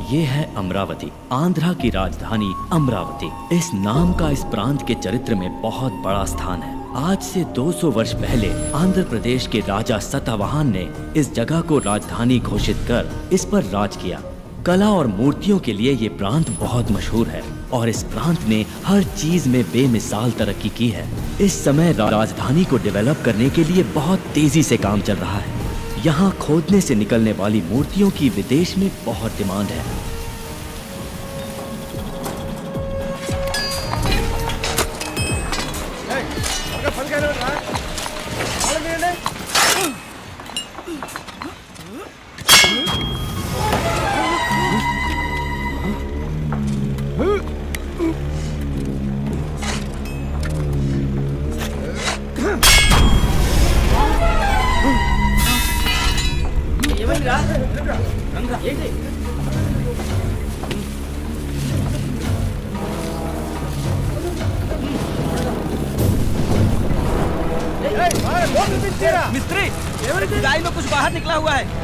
ये है अमरावती, आंध्रा की राजधानी अमरावती। इस नाम का इस प्रांत के चरित्र में बहुत बड़ा स्थान है। आज से 200 वर्ष पहले आंध्र प्रदेश के राजा सतवाहन ने इस जगह को राजधानी घोषित कर इस पर राज किया। कला और मूर्तियों के लिए ये प्रांत बहुत मशहूर है और इस प्रांत ने हर चीज में बेमिसाल तरक्की की है। इस समय राजधानी को डेवलप करने के लिए बहुत तेजी से काम चल रहा है। यहाँ खोदने से निकलने वाली मूर्तियों की विदेश में बहुत डिमांड है। मिस्त्री, खुदाई में कुछ बाहर निकला हुआ है।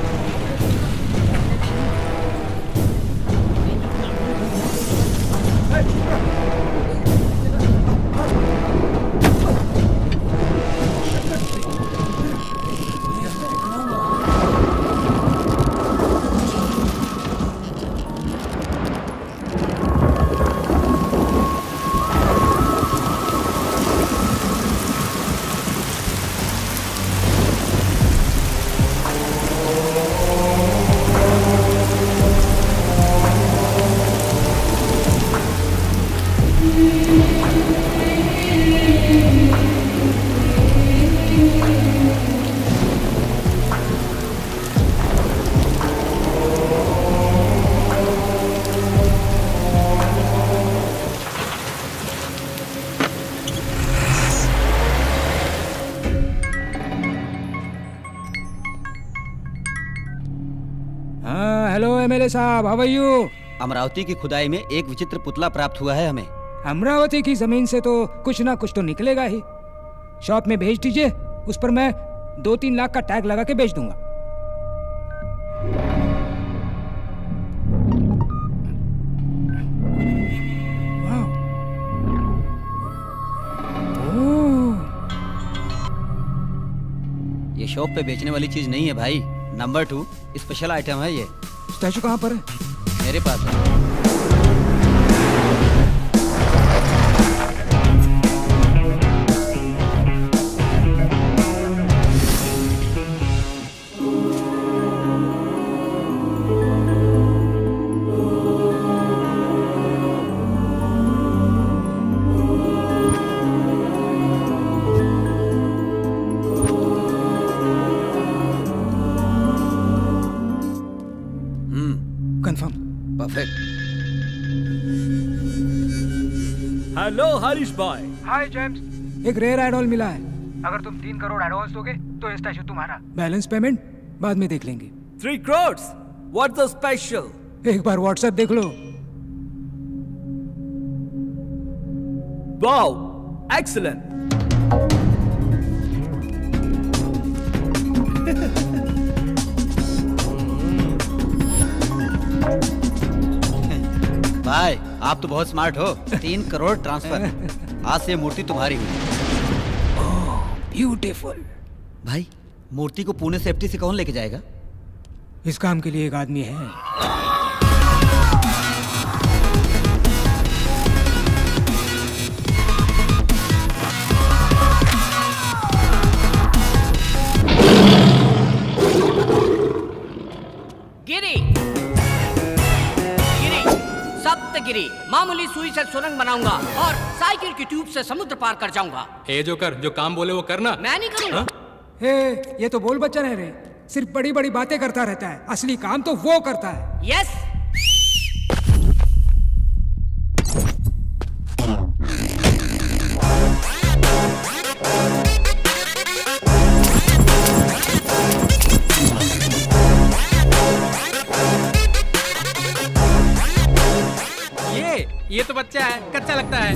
हेलो एमएलए साहब, हाउ आर यू? अमरावती की खुदाई में एक विचित्र पुतला प्राप्त हुआ है हमें। अमरावती की जमीन से तो कुछ ना कुछ तो निकलेगा ही। शॉप में भेज दीजिए, उस पर मैं 2-3 लाख का टैग लगा के बेच दूंगा। वाह। ओह। ये शॉप पे बेचने वाली चीज नहीं है भाई। नंबर 2 स्पेशल आइटम है ये। स्टैचू कहाँ पर है? मेरे पास है। कंफर्म। परफेक्ट। हेलो हरीश भाई। हाय जेम्स, एक रेयर एडॉल मिला है। अगर तुम 3 करोड़ एडवांस दोगे तो ये स्टैचू तुम्हारा। बैलेंस पेमेंट बाद में देख लेंगे। 3 crores? What's the special? एक बार व्हाट्सएप देख लो। Wow, excellent. भाई आप तो बहुत स्मार्ट हो। 3 करोड़ ट्रांसफर। आज से ये मूर्ति तुम्हारी हुई। ब्यूटीफुल। भाई मूर्ति को पुणे सेफ्टी से कौन लेके जाएगा? इस काम के लिए एक आदमी है। गिरी सप्तगिरी, मामूली सुई से सुरंग बनाऊंगा और साइकिल की ट्यूब से समुद्र पार कर जाऊंगा। ए जोकर, जो काम बोले वो करना। मैं नहीं करूंगा। ये तो बोल बच्चन है रे, सिर्फ बड़ी बड़ी बातें करता रहता है, असली काम तो वो करता है। यस। ये तो बच्चा है, कच्चा लगता है।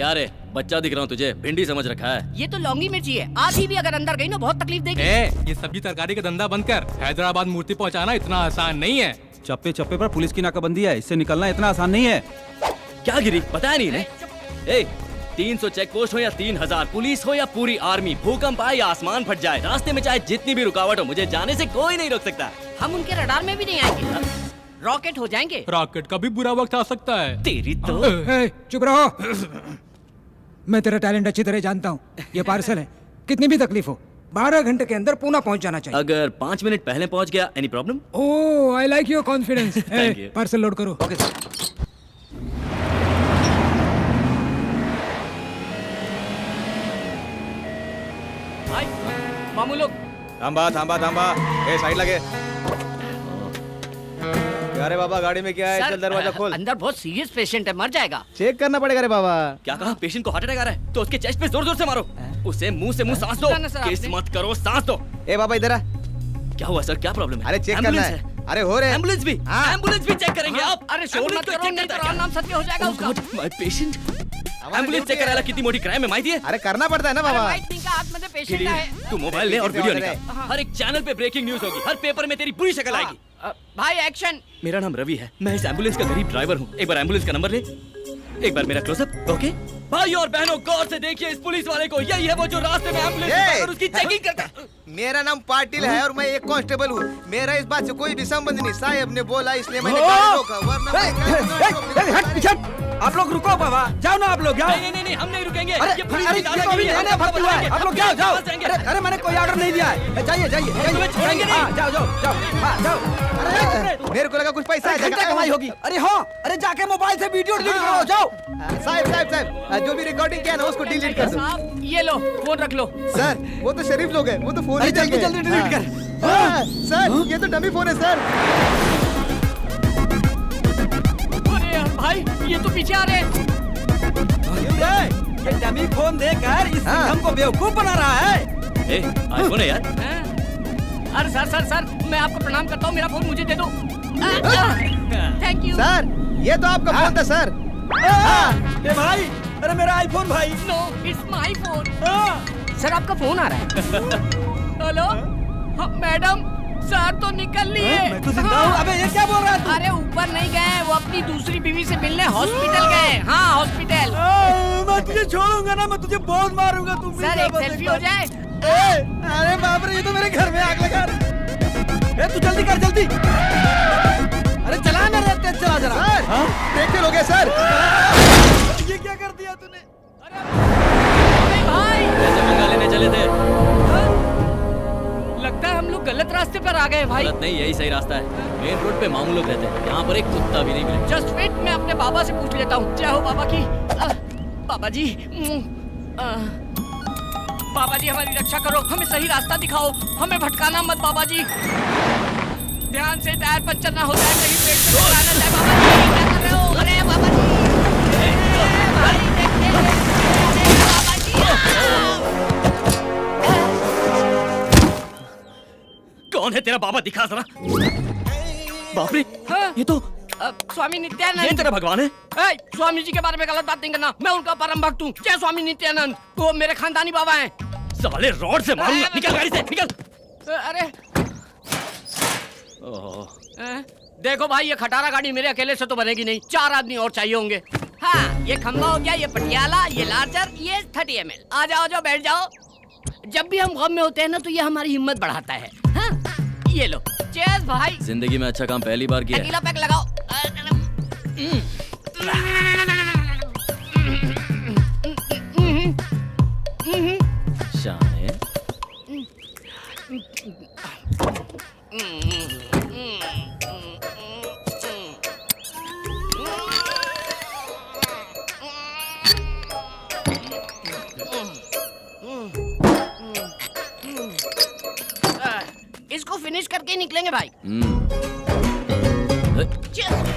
क्या रे, बच्चा दिख रहा हूँ तुझे? भिंडी समझ रखा है? ये तो लौंगी मिर्ची है, आधी भी अगर अंदर गई ना बहुत तकलीफ देगी। ये सब्जी तरकारी का धंधा बंद कर। हैदराबाद मूर्ति पहुंचाना इतना आसान नहीं है। चप्पे चप्पे पर पुलिस की नाकाबंदी है, इससे निकलना इतना आसान नहीं है। क्या गिरी, बताया नहीं ने? 300 चेक पोस्ट हो या 3000 पुलिस हो या पूरी आर्मी, भूकंप आए या आसमान फट जाए, रास्ते में चाहे जितनी भी रुकावट हो, मुझे जाने से कोई नहीं रोक सकता। हम उनके रडार में भी नहीं आएंगे, रॉकेट हो जाएंगे। रॉकेट का भी बुरा वक्त आ सकता है। तेरी तो चुप रहो। मैं तेरा टैलेंट अच्छी तरह जानता हूँ। ये पार्सल है, कितनी भी तकलीफ हो 12 घंटे के अंदर पूना पहुंच जाना चाहिए। अगर 5 मिनट पहले पहुंच गया, any problem? Oh, I like your confidence. Thank you. Parcel load करो। Okay sir. भाई मामू लोग थांबा थांबा थांबा, ए साइड लगे। अरे बाबा, गाड़ी में क्या है? चल दरवाजा खोल। अंदर बहुत सीरियस पेशेंट है, मर जाएगा। चेक करना पड़ेगा रे बाबा। क्या कहा? पेशेंट को हार्ट अटैक आ रहा है तो उसके चेस्ट पे जोर जोर से मारो, उसे मुंह से मुंह सांस दो। सुना सर किस आपने? मत करो, सांस दो। ए बाबा इधर आ। क्या हुआ सर, क्या प्रॉब्लम है? अरे चेक करना एम्बुलेंस है। अरे हो रहे एम्बुलेंस भी? हाँ। एम्बुलेंस भी चेक करेंगे आप? अरे शोर एम्बुलेंस मत को करो, check नहीं तो करता है और नाम सत्य हो जाएगा क्या? उसका। Oh God, my patient। हमारा एम्बुलेंस ड्यूटी चेक करायला किती मोठी क्राइम आहे माहिती आहे? अरे करना पड़ता है ना अरे बाबा। वाइट पिंक का आतमध्ये पेशेंट आहे। तू मोबाइल ले और वीडियो और निकाल। हर एक चैनल पे ब्रेकिंग न्यूज होगी, हर पेपर में तेरी पूरी शक्ल आएगी। भाई एक्शन। मेरा नाम रवि है, मैं इस एम्बुलेंस का गरीब ड्राइवर हूँ। एक बार एम्बुलेंस का नंबर ले, एक बार मेरा क्लोजअप। ओके भाई और बहनों, गौर से देखिए इस पुलिस वाले को। यही है वो जो रास्ते में एम्बुलेंस ए! और उसकी चेकिंग करता है। मेरा नाम पाटिल है और मैं एक कांस्टेबल हूँ। मेरा इस बात से कोई भी संबंध नहीं। साहब ने बोला इसलिए मैंने गाड़ी रोका, वरना मैं गाड़ी नहीं आप लोग रुको बाबा, जाओ ना आप लोग, जाओ। नहीं, हम नहीं रुकेंगे। अरे ये पुलिस अरे की ये दादागिरी तो अभी है, नया हम भर्ती हुआ है। बताएंगे, आप लोग हम जाओ जाओ। पास जाएंगे। अरे मैंने कोई ऑर्डर नहीं दिया है। जाइए जाइए तुम्हें छोड़ेंगे नहीं। हाँ, जाओ जाओ जाओ। हाँ, जाओ। अरे मेरे को लगा कुछ पैसा घंटा कमाई होगी। अरे हाँ, अरे जाके मोबाइल से वीडियो डिलीट करो, जाओ। साहब जो भी रिकॉर्डिंग किया ना उसको डिलीट कर दो। साहब ये लो फोन रख लो। सर वो तो शरीफ लोग हैं, वो तो फोन अरे ही जल्दी देंगे। जल्दी डिलीट कर। हाँ, सर ये तो डमी फोन है सर। अरे भाई ये तो पीछे आ रहे हैं। ये डमी फोन देकर इस हाँ। हमको बेवकूफ बना रहा है। आईफोन है यार। हैं? अरे सर मैं आपको प्रणाम करता हूँ, मेरा फोन मुझे दे दो। Thank you. सर ये तो आपका फोन था सर। ए भाई, अरे मेरा आईफोन भाई। No it's my phone. Sir आपका फोन आ रहा है। हेलो हाँ, मैडम सर तो निकल लिए। मैं तो जिंदा हूँ। अबे ये क्या बोल रहा है तू? अरे ऊपर नहीं गए, वो अपनी दूसरी बीवी से मिलने हॉस्पिटल गए। हाँ हॉस्पिटल। मैं तुझे छोड़ूंगा ना, मैं तुझे बहुत मारूंगा। तुम सर एक सेल्फी हो जाए। अरे बाप रे, ये तो मेरे घर में आग लगा रही। तू जल्दी कर जल्दी। अरे चला ना रे, तेज चला जरा। सर देख के लोगे सर। ये क्या कर दिया तूने? अरे भाई कैसे मंगा लेने चले थे? लगता है हम लोग गलत रास्ते पर आ गए भाई। गलत नहीं, यही सही रास्ता है। मेन रोड पे मामू लोग रहते हैं, यहाँ पर एक कुत्ता भी नहीं मिले। जस्ट वेट, मैं अपने बाबा से पूछ लेता हूँ। जय हो बाबा की। बाबा जी बाबा जी हमारी रक्षा करो, हमें सही रास्ता दिखाओ, हमें भटकाना मत बाबा जी। ध्यान से टायर पंचर ना हो जाए, कहीं पेट से टकरा ना जाए। बाबा जी क्या कर रहे हो? अरे बाबा जी भाई देखिए, अरे बाबा जी कौन है तेरा बाबा, दिखा जरा। बाप रे, हाँ? ये तो स्वामी ये नित्यानंद। तेरा भगवान है। ए, स्वामी जी के बारे में गलत बात नहीं करना, मैं उनका परम भक्त हूँ। जय स्वामी नित्यानंद, वो मेरे खानदानी बाबा हैं। साले रॉड से मारूंगा, निकल गाड़ी से, निकल। अरे ओह, देखो भाई, ये खटारा गाड़ी मेरे अकेले से तो बनेगी नहीं, 4 आदमी और चाहिए होंगे। हाँ ये खंबा हो गया, ये पटियाला, ये लार्जर, ये 30 ml। आ जाओ बैठ जाओ। जब भी हम गम में होते हैं ना तो ये हमारी हिम्मत बढ़ाता है। हाँ? ये लो, चेयर्स भाई। जिंदगी में अच्छा काम पहली बार किया है। अकेला पैक लगाओ। शान है। इसको फिनिश करके ही निकलेंगे भाई। Cheers!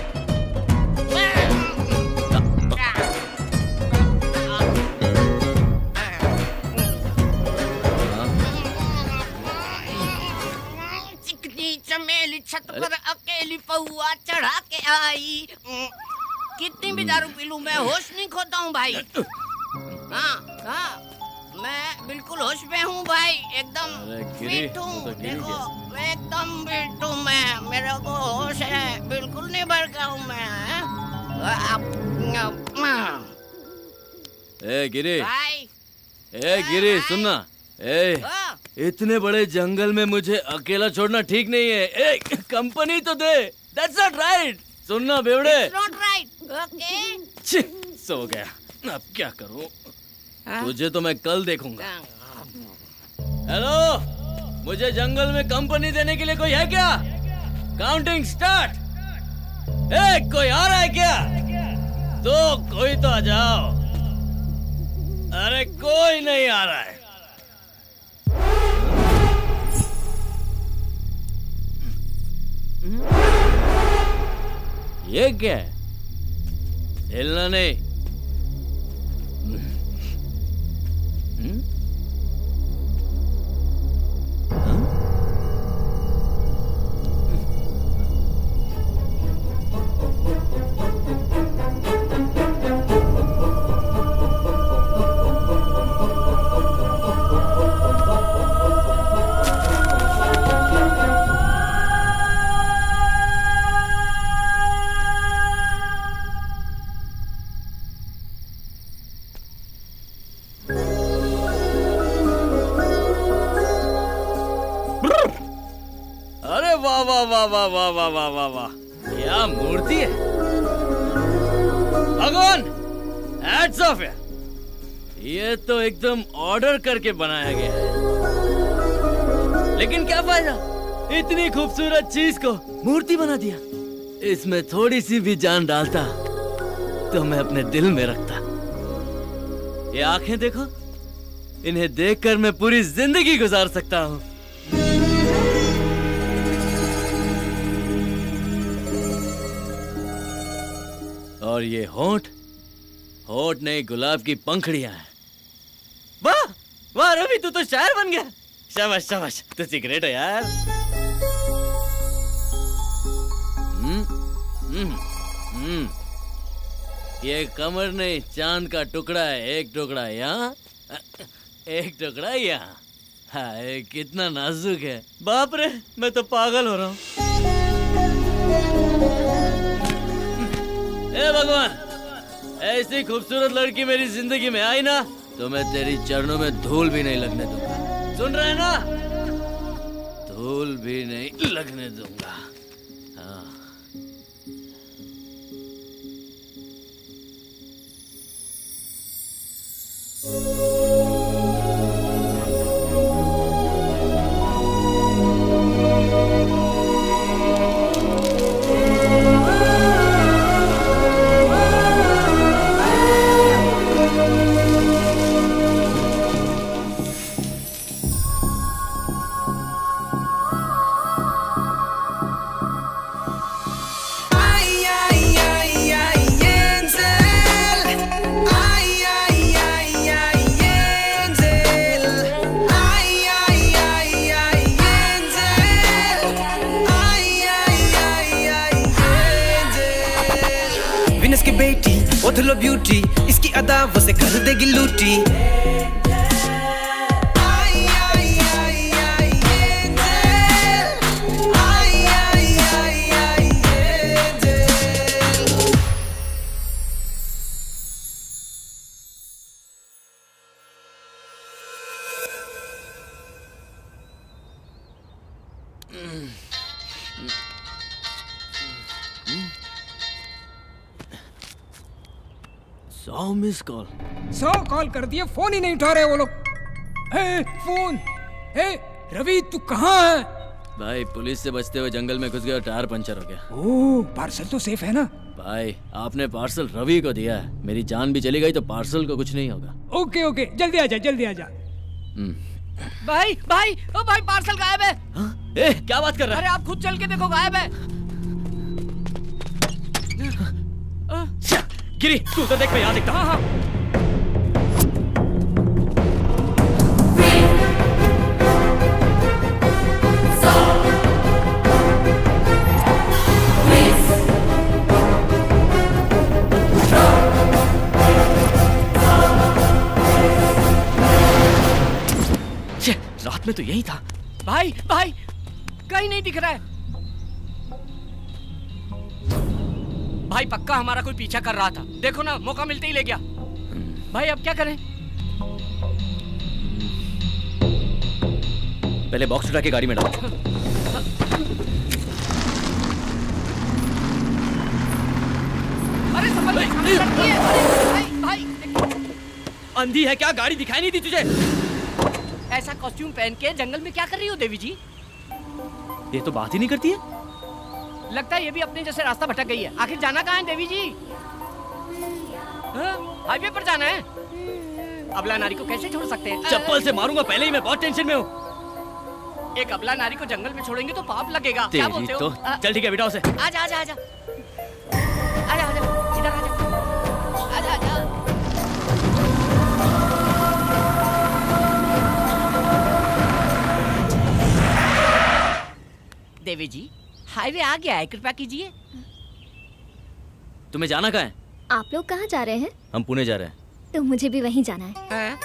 चिकनी चमेली छत पर अकेली पहुआ चढ़ा के आई। कितनी भी दारू पी लूं मैं होश नहीं खोता हूँ भाई। हाँ हाँ मैं बिल्कुल होश में हूँ भाई, एकदम अरे गिरी, फिट हूँ। तो गिरी देखो एकदम फिट हूँ मैं, मेरे को होश है, बिल्कुल नहीं भड़का हूँ मैं। ए गिरी, भाई ए गिरी सुनना, ए हाँ, इतने बड़े जंगल में मुझे अकेला छोड़ना ठीक नहीं है। ए कंपनी तो दे। That's not right। सुनना बेवड़े। it's not right, okay? छी, सो गया, अब क्या करूं? तुझे तो मैं कल देखूंगा। हेलो, मुझे जंगल में कंपनी देने के लिए कोई है क्या? Counting start. ए कोई आ रहा है क्या? तो कोई तो आ जाओ। अरे कोई नहीं आ रहा है। ये क्या है? हिलना नहीं। अरे वाह वाह वाह वाह वाह वाह वाह वाह वाह, क्या मूर्ति है भगवान। हैट्स ऑफ है, ये तो एकदम ऑर्डर करके बनाया गया है। लेकिन क्या फायदा, इतनी खूबसूरत चीज को मूर्ति बना दिया। इसमें थोड़ी सी भी जान डालता तो मैं अपने दिल में रखता। ये आंखें देखो, इन्हें देखकर मैं पूरी जिंदगी गुजार सकता हूँ। और ये होंठ, होंठ नहीं गुलाब की पंखड़ियां हैं। वाह वाह रवि, तू तो शायर बन गया। शाबाश शाबाश, तू सिगरेट है यार। ये कमर नहीं, चांद का टुकड़ा है। एक टुकड़ा यहाँ, एक टुकड़ा यहाँ। हाय कितना नाजुक है। बाप रे, मैं तो पागल हो रहा हूँ। ए भगवान, ऐसी खूबसूरत लड़की मेरी जिंदगी में आई ना, तो मैं तेरी चरणों में धूल भी नहीं लगने दूंगा। सुन रहे हैं ना? धूल भी नहीं लगने दूंगा। हाँ। विनस की बेटी ओथलो ब्यूटी, इसकी अदा वो से कर देगी लूटी। सौ मिस कॉल। 100 कॉल कर दिए, फोन ही नहीं उठा रहे वो लोग। ए, फोन। ए, रवि तू कहाँ है? भाई पुलिस से बचते हुए जंगल में घुस गया और टायर पंचर हो गया। ओह, पार्सल तो सेफ है ना? भाई आपने पार्सल रवि को दिया है, मेरी जान भी चली गई तो पार्सल को कुछ नहीं होगा। ओके ओके, जल्दी आ जा, जल्दी आ जा। भाई भाई ओ भाई, पार्सल गायब है। हाँ? ए, क्या बात कर रहा अरे आप खुद चल के देखो, गायब है। है? गिरी, तू तो देख, मैं यहाँ देखता हूँ। हाँ हाँ। तो यही था। भाई भाई कहीं नहीं दिख रहा है। भाई पक्का हमारा कोई पीछा कर रहा था। देखो ना, मौका मिलते ही ले गया। भाई अब क्या करें? पहले बॉक्स उठा के गाड़ी में डालो। अरे संभल भाई, हमें लगती है। अरे भाई भाई, अंधी है क्या? गाड़ी दिखाई नहीं दी तुझे? ऐसा कॉस्ट्यूम पहन के जंगल में क्या कर रही हो देवी जी? ये तो बात ही नहीं करती है। लगता है ये भी अपने जैसे रास्ता भटक गई है। आखिर जाना कहाँ है देवी जी? हाँ? हाईवे पर जाना है। अबला नारी को कैसे छोड़ सकते हैं? चप्पल से मारूंगा, पहले ही मैं बहुत टेंशन में हूँ। एक अबला नारी को जंगल में छोड़ेंगे तो पाप लगेगा। क्या बोलते हो? तो चल ठीक है, बिठाओ उसे। आजा आजा आजा आजा आजा, इधर आजा आजा आजा। देवी जी, हाईवे आ गया है, कृपया कीजिए। तुम्हें जाना कहाँ है? आप लोग कहाँ जा रहे हैं? हम पुणे जा रहे हैं। तो मुझे भी वहीं जाना है। हैं?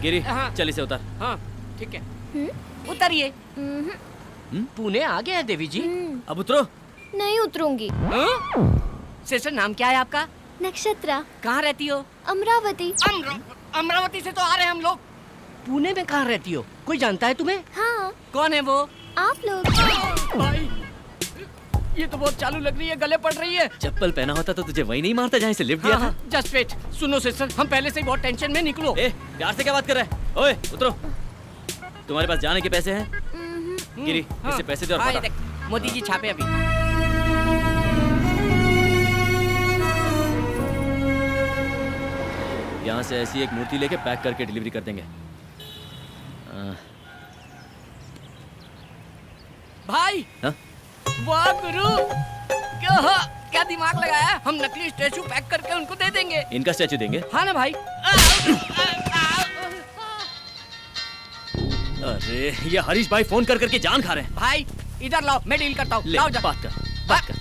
गिरी, हाँ। चल इसे उतार। हाँ ठीक है, उतरिए। पुणे आ गया है देवी जी। अब उतरो। नहीं उतरूंगी। सिस्टर नाम क्या है आपका? नक्षत्रा। कहाँ रहती हो? अमरावती। अमरावती से तो आ रहे हैं हम लोग। पुणे में कहाँ रहती हो? कोई जानता है तुम्हें? हाँ। कौन है वो? आप लोग। भाई ये तो बहुत चालू लग रही है, गले पड़ रही है। चप्पल पहना होता तो तुझे वही नहीं मारता जहाँ से लिफ्ट दिया था। Just wait. सुनो सिस्टर, हम पहले से ही बहुत टेंशन में। निकलो। ए, प्यार से क्या बात कर रहा है? ओए उतरो। तुम्हारे पास जाने के पैसे हैं? गिरी, इसे पैसे दे और हाँ, बता। ये देख, मोदी जी छापे अभी। यहाँ से ऐसी एक मूर्ति लेके पैक करके डिलीवरी कर देंगे। भाई हाँ? वाह गुरु, क्या दिमाग लगाया है? हम नकली स्टैचू पैक करके उनको दे देंगे। इनका स्टैचू देंगे? हाँ ना भाई। अरे ये हरीश भाई फोन कर करके जान खा रहे हैं। भाई इधर लाओ, मैं डील करता हूँ। ले, लाओ जा। बात कर, बात कर।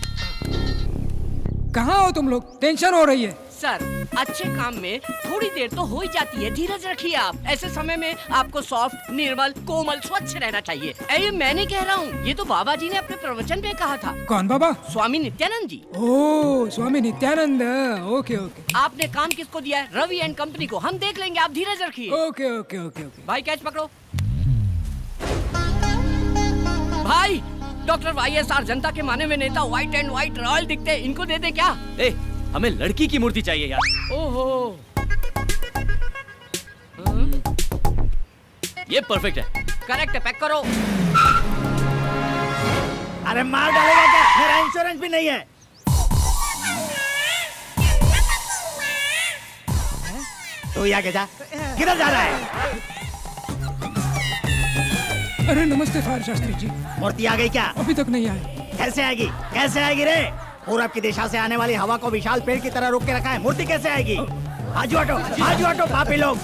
कहाँ हो तुम लोग? टेंशन हो रही है। सर, अच्छे काम में थोड़ी देर तो हो ही जाती है, धीरज रखिए आप। ऐसे समय में आपको सॉफ्ट, निर्मल, कोमल, स्वच्छ रहना चाहिए। ये मैं नहीं कह रहा हूँ, ये तो बाबा जी ने अपने प्रवचन में कहा था। कौन बाबा? स्वामी नित्यानंद जी। ओ स्वामी नित्यानंद। ओके ओके आपने काम किसको दिया है? रवि एंड कंपनी को। हम देख लेंगे, आप धीरज रखिए। Okay okay okay okay. भाई कैच पकड़ो। भाई डॉक्टर YSR, जनता के माने हुए नेता, व्हाइट एंड व्हाइट रॉयल दिखते हैं, इनको दे दे क्या? ए, हमें लड़की की मूर्ति चाहिए यार। ओहो, ये परफेक्ट है। करेक्ट है, पैक करो। अरे मार डालेगा क्या? मेरा इंश्योरेंस भी नहीं है। तू यहाँ के जा, किधर जा रहा है? अरे नमस्ते फायर शास्त्री जी। मूर्ति आ गई क्या? अभी तक नहीं आए। कैसे आएगी? कैसे आएगी रे? पूरब की दिशा से आने वाली हवा को विशाल पेड़ की तरह रोक के रखा है, मूर्ति कैसे आएगी? आजू हटो पापी लोग।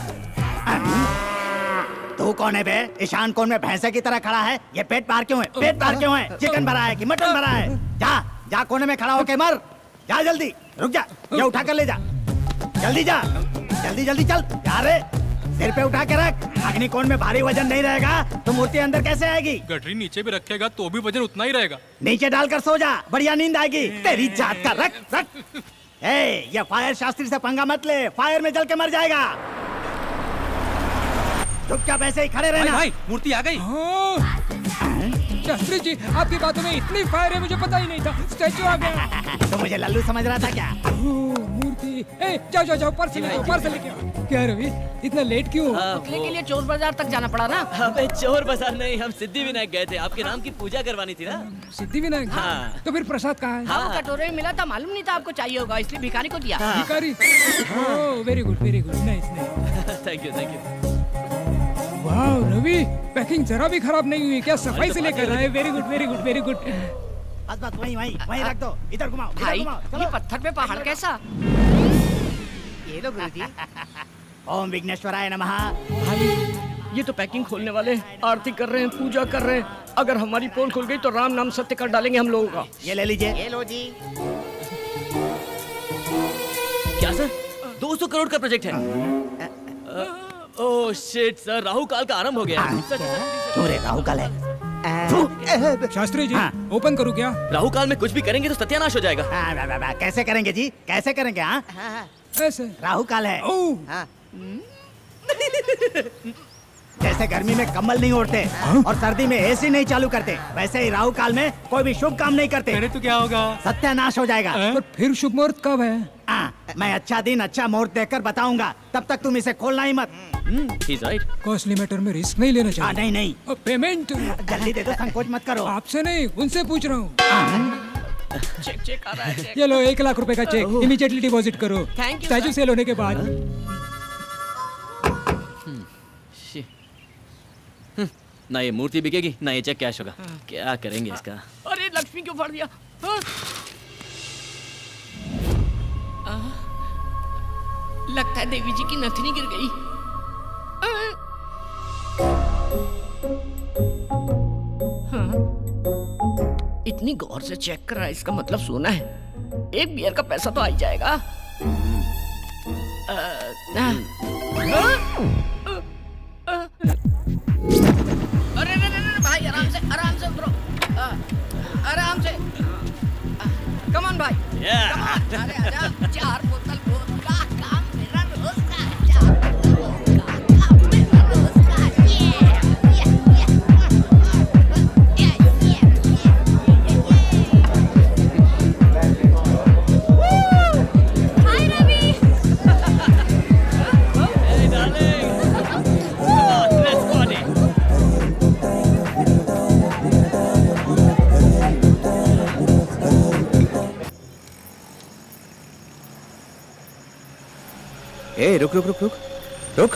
तू कौन है बे? ईशान कोण में भैंसे की तरह खड़ा है। ये पेट पार क्यों है? पेट पार क्यों है? चिकन भरा है कि मटन भरा है? जा जा, कोने में खड़ा होके मर। जा जल्दी, रुक जा, ये उठा कर ले जा। जल्दी जा, जल्दी जल्दी चल। जा रे, सिर पे उठा के रख। अग्निकोण में भारी वजन नहीं रहेगा तो मूर्ति अंदर कैसे आएगी? गठरी नीचे भी रखेगा तो भी वजन उतना ही रहेगा। नीचे डालकर सो जा, बढ़िया नींद आएगी। तेरी जात का रख रख। ए, ये फायर शास्त्री से पंगा मत ले, फायर में जल के मर जाएगा। चुपचाप ऐसे ही खड़े रहना। भाई मूर्ति आ गई। हाँ। शास्त्री जी, आपकी बातों में इतनी फायर है, मुझे पता ही नहीं था। स्टैचू आ गया। तो मुझे लल्लू समझ रहा था क्या? मूर्ति। ए, जाओ जाओ जाओ, पर्स लेके आओ, पर्स लेके आओ। क्या रवि, इतना लेट क्यों? पुतले के लिए चोर बाजार तक जाना पड़ा ना। अबे चोर बाजार नहीं, हम सिद्धि विनायक गए थे, आपके नाम की पूजा करवानी थी ना। सिद्धि विनायक। हाँ। तो फिर प्रसाद कहाँ है? हाँ, कटोरे में मिला था, मालूम नहीं था आपको चाहिए होगा, इसलिए भिखारी को दिया। भिखारी। Oh very good nice nice. Thank you. वाह रवि, पैकिंग जरा भी खराब नहीं हुई क्या? सफाई से लेकर रहा है। Very good very good very good. बस बस वहीं वहीं वहीं रख दो, इधर घुमाओ, इधर भाई घुमाओ, चलो। ये पत्थर पे पहाड़ कैसा? ये लो गुरुजी। ओम विघ्नेश्वराय नमः। भाई ये तो पैकिंग खोलने वाले आरती कर रहे हैं, पूजा कर रहे हैं। अगर हमारी पोल खुल गई तो राम नाम सत्य कर डालेंगे हम लोगों का। ये ले लीजिए। ये लो जी। क्या सर? 200 करोड़ का प्रोजेक्ट है। ओह शिट सर, राहु काल का आरंभ हो गया। क्यों रे, राहु काल है? शास्त्री जी, हाँ। ओपन करूँ क्या? राहु काल में कुछ भी करेंगे तो सत्यानाश हो जाएगा। कैसे करेंगे जी, कैसे करेंगे? हाँ, ऐसे। राहु काल है। ओह, हाँ। जैसे गर्मी में कम्बल नहीं ओढ़ते और सर्दी में एसी नहीं चालू करते, वैसे ही राहु काल में कोई भी शुभ काम नहीं करते। मेरे तो क्या होगा? सत्यानाश हो जाएगा। पर फिर शुभ मुहूर्त कब है? मैं अच्छा दिन अच्छा मुहूर्त देखकर बताऊंगा, तब तक तुम इसे खोलना ही मत। He's right. कॉस्टली मैटर में रिस्क नहीं लेना चाहिए। नहीं नहीं, और पेमेंट जल्दी दे दो, संकोच मत करो। आपसे नहीं, उनसे पूछ रहा हूँ। चेक चेक आ रहा है चेक। ये लो 1 लाख रुपए का चेक, इमीडिएटली डिपॉजिट करो। Thank you, statue sir. Sale होने के बाद। ना ये मूर्ति बिकेगी ना ये चेक कैश होगा। क्या करेंगे इसका? अरे लक्ष्मी क्यों फाड़ दिया? हाँ? लगता है देवी जी की नथनी गिर गई। हाँ? इतनी गौर से चेक कर रहा है, इसका मतलब सोना है। एक बियर का पैसा तो आ ही जाएगा। अरे भाई आराम से उतरो। आराम से। कम ऑन भाई। अरे आजा, 4 बोतल वोदका, काम मेरा रोज का। 4 बोतल वोदका, काम मेरा रोज का। हाय Ravi. Hey darling. Come on, let's party. ए रुक रुक रुक रुक रुक।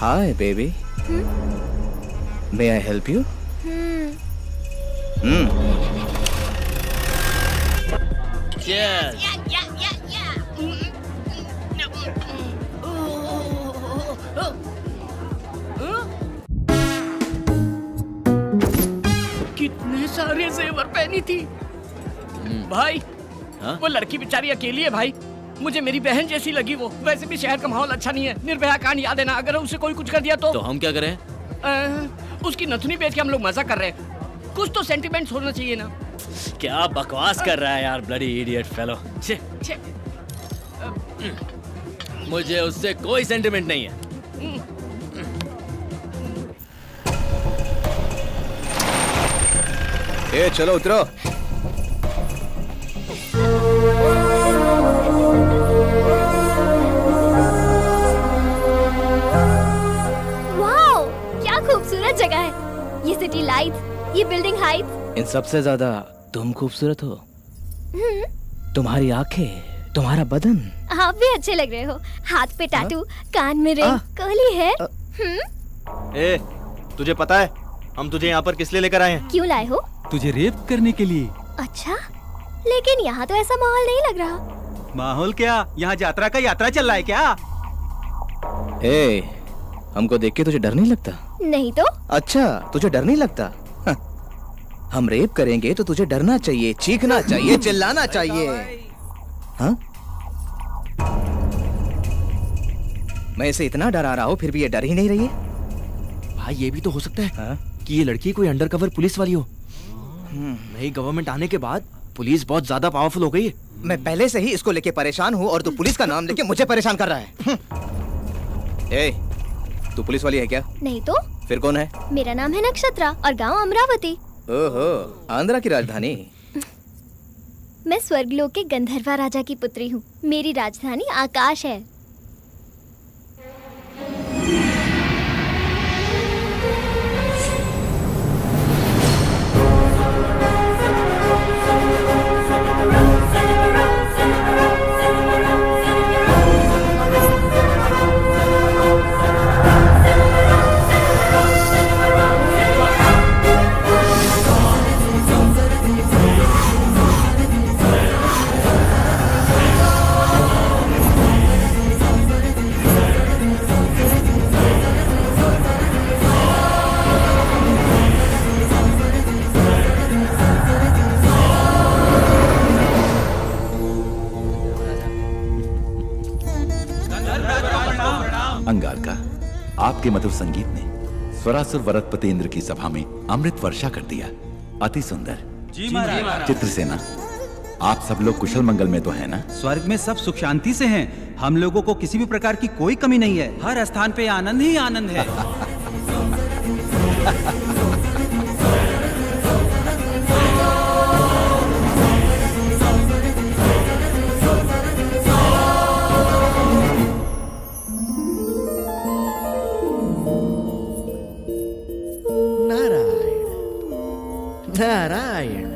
Hi baby, may I help you? Cheers. कितने सारे जेवर पहनी थी भाई। हाँ? वो लड़की बेचारी अकेली है भाई। मुझे मेरी बहन जैसी लगी वो। वैसे भी शहर का माहौल अच्छा नहीं है। निर्भया कांड याद है ना? अगर उसे कोई कुछ कर दिया तो हम क्या करें? उसकी नथुनी बेच के हम लोग मजा कर रहे हैं। कुछ तो सेंटिमेंट्स होना चाहिए ना। क्या बकवास कर रहा है यार, ब्लडी इडियट फेलो। छे मुझे उससे कोई सेंटिमेंट नहीं है। ए चलो उतरो। वाओ, क्या खूबसूरत जगह है। ये सिटी लाइट्स, ये बिल्डिंग हाइट्स। इन सबसे ज्यादा तुम खूबसूरत हो। तुम्हारी आंखें, तुम्हारा बदन। आप भी अच्छे लग रहे हो। हाथ पे टैटू, कान में रिंग, कर्ली हेयर। ए, तुझे पता है हम तुझे यहाँ पर किस लिए लेकर आए हैं? क्यों लाए हो? तुझे रेप करने के लिए। अच्छा, लेकिन यहाँ तो ऐसा माहौल नहीं लग रहा। माहौल क्या, यहाँ यात्रा चल रहा है क्या? ए, हमको देख के तुझे डर नहीं लगता? नहीं तो? अच्छा, तुझे डर नहीं लगता? हाँ। हम रेप करेंगे तो तुझे डरना चाहिए, चीखना चाहिए, चिल्लाना चाहिए। हाँ? मैं इसे इतना डरा रहा हूँ फिर भी ये डर ही नहीं रही है। भाई ये भी तो हो सकता है हाँ? कि ये लड़की कोई अंडरकवर पुलिस वाली हो। नई गवर्नमेंट आने के बाद पुलिस बहुत ज्यादा पावरफुल हो गई है। मैं पहले से ही इसको लेके परेशान हूँ और तू पुलिस का नाम लेके मुझे परेशान कर रहा है। ए, तू पुलिस वाली है क्या? नहीं तो? फिर कौन है? मेरा नाम है नक्षत्रा और गांव अमरावती। ओहो, आंध्रा की राजधानी। मैं स्वर्गलोक के गंधर्वा राजा की पुत्री हूँ। मेरी राजधानी आकाश है। आपके मधुर संगीत ने स्वरासुर वरदपति इंद्र की सभा में अमृत वर्षा कर दिया। अति सुंदर। जी महाराज। चित्रसेना, आप सब लोग कुशल मंगल में तो है ना? स्वर्ग में सब सुख शांति से हैं। हम लोगों को किसी भी प्रकार की कोई कमी नहीं है। हर स्थान पे आनंद ही आनंद है। नारायण नारायण।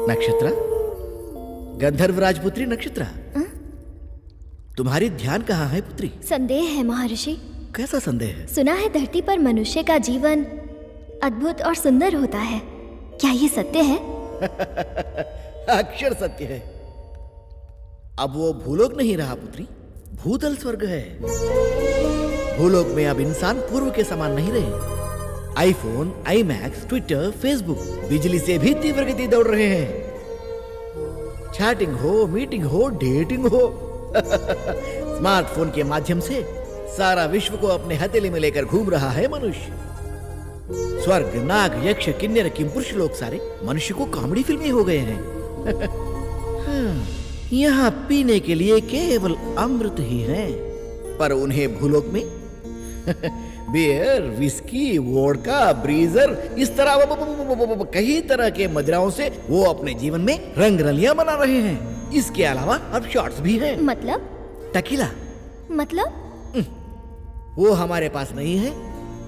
नक्षत्रा, गंधर्व राजपुत्री नक्षत्रा, तुम्हारी ध्यान कहाँ है पुत्री? संदेह है महर्षि। कैसा संदेह है? सुना है धरती पर मनुष्य का जीवन अद्भुत और सुंदर होता है। क्या ये सत्य है? अक्षर सत्य है। अब वो भूलोक नहीं रहा पुत्री, भूतल स्वर्ग है। भूलोक में अब इंसान पूर्व के समान नहीं रहे। आईफोन, आईमैक्स, ट्विटर, फेसबुक बिजली से भी तीव्र गति दौड़ रहे हैं। चैटिंग हो, मीटिंग हो, डेटिंग हो, स्मार्टफोन के माध्यम से सारा विश्व को अपने हथेली में लेकर घूम रहा है मनुष्य। स्वर्ग, नाग, यक्ष, किन्नर, किंपुरुष लोग सारे मनुष्य को कॉमेडी फिल्में हो गए हैं। यहाँ पीने के लिए केवल अमृत ही है, पर उन्हें भूलोक में बियर, विस्की, वोडका, ब्रीजर, इस तरह कई तरह के मदिराओं से वो अपने जीवन में रंग रलियां बना रहे हैं। इसके अलावा अब शॉट्स भी हैं। मतलब? टकीला। मतलब? वो हमारे पास नहीं है,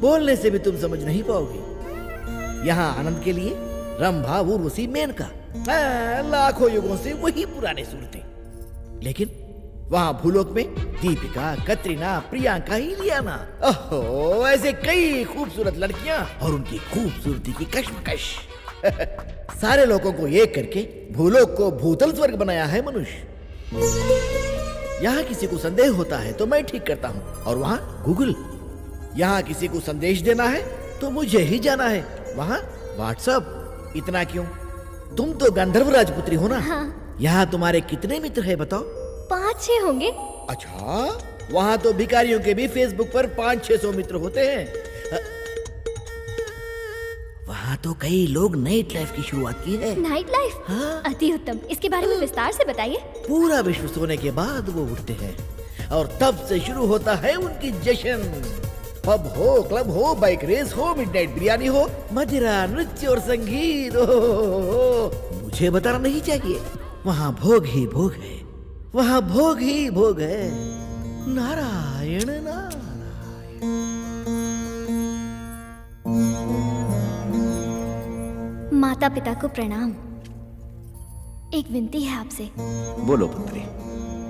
बोलने से भी तुम समझ नहीं पाओगे। यहाँ आनंद के लिए रंभा, उर्वशी, मेनका, लाखों युगों से वही पुराने सूरतें। लेकिन वहाँ भूलोक में दीपिका, कतरीना, प्रियंका, इलियाना, ओहो, ऐसे कई खूबसूरत लड़कियां और उनकी खूबसूरती की कश्मकश। सारे लोगों को एक करके भूलोक को भूतल स्वर्ग बनाया है मनुष्य। यहाँ किसी को संदेह होता है तो मैं ठीक करता हूँ, और वहाँ गूगल। यहाँ किसी को संदेश देना है तो मुझे ही जाना है, वहाँ व्हाट्सएप। इतना क्यों? तुम तो गंधर्व राजपुत्री हो ना? हाँ। यहाँ तुम्हारे कितने मित्र है बताओ? 5-6 होंगे। अच्छा, वहाँ तो भिखारियों के भी फेसबुक पर 500-600 मित्र होते हैं। वहाँ तो कई लोग नाइट लाइफ की शुरुआत की है। Night life? हाँ। अति उत्तम। इसके बारे में विस्तार से बताइए। पूरा विश्व सोने के बाद वो उठते हैं और तब से शुरू होता है उनकी जश्न। पब हो, क्लब हो, बाइक रेस हो, मिडनाइट बिरयानी हो, मदिरा, नृत्य और संगीत हो। मुझे बताना नहीं चाहिए, वहाँ भोग ही भोग है, वहाँ भोग ही भोग है। नारायण नारायण। माता पिता को प्रणाम। एक विनती है आपसे। बोलो पुत्री।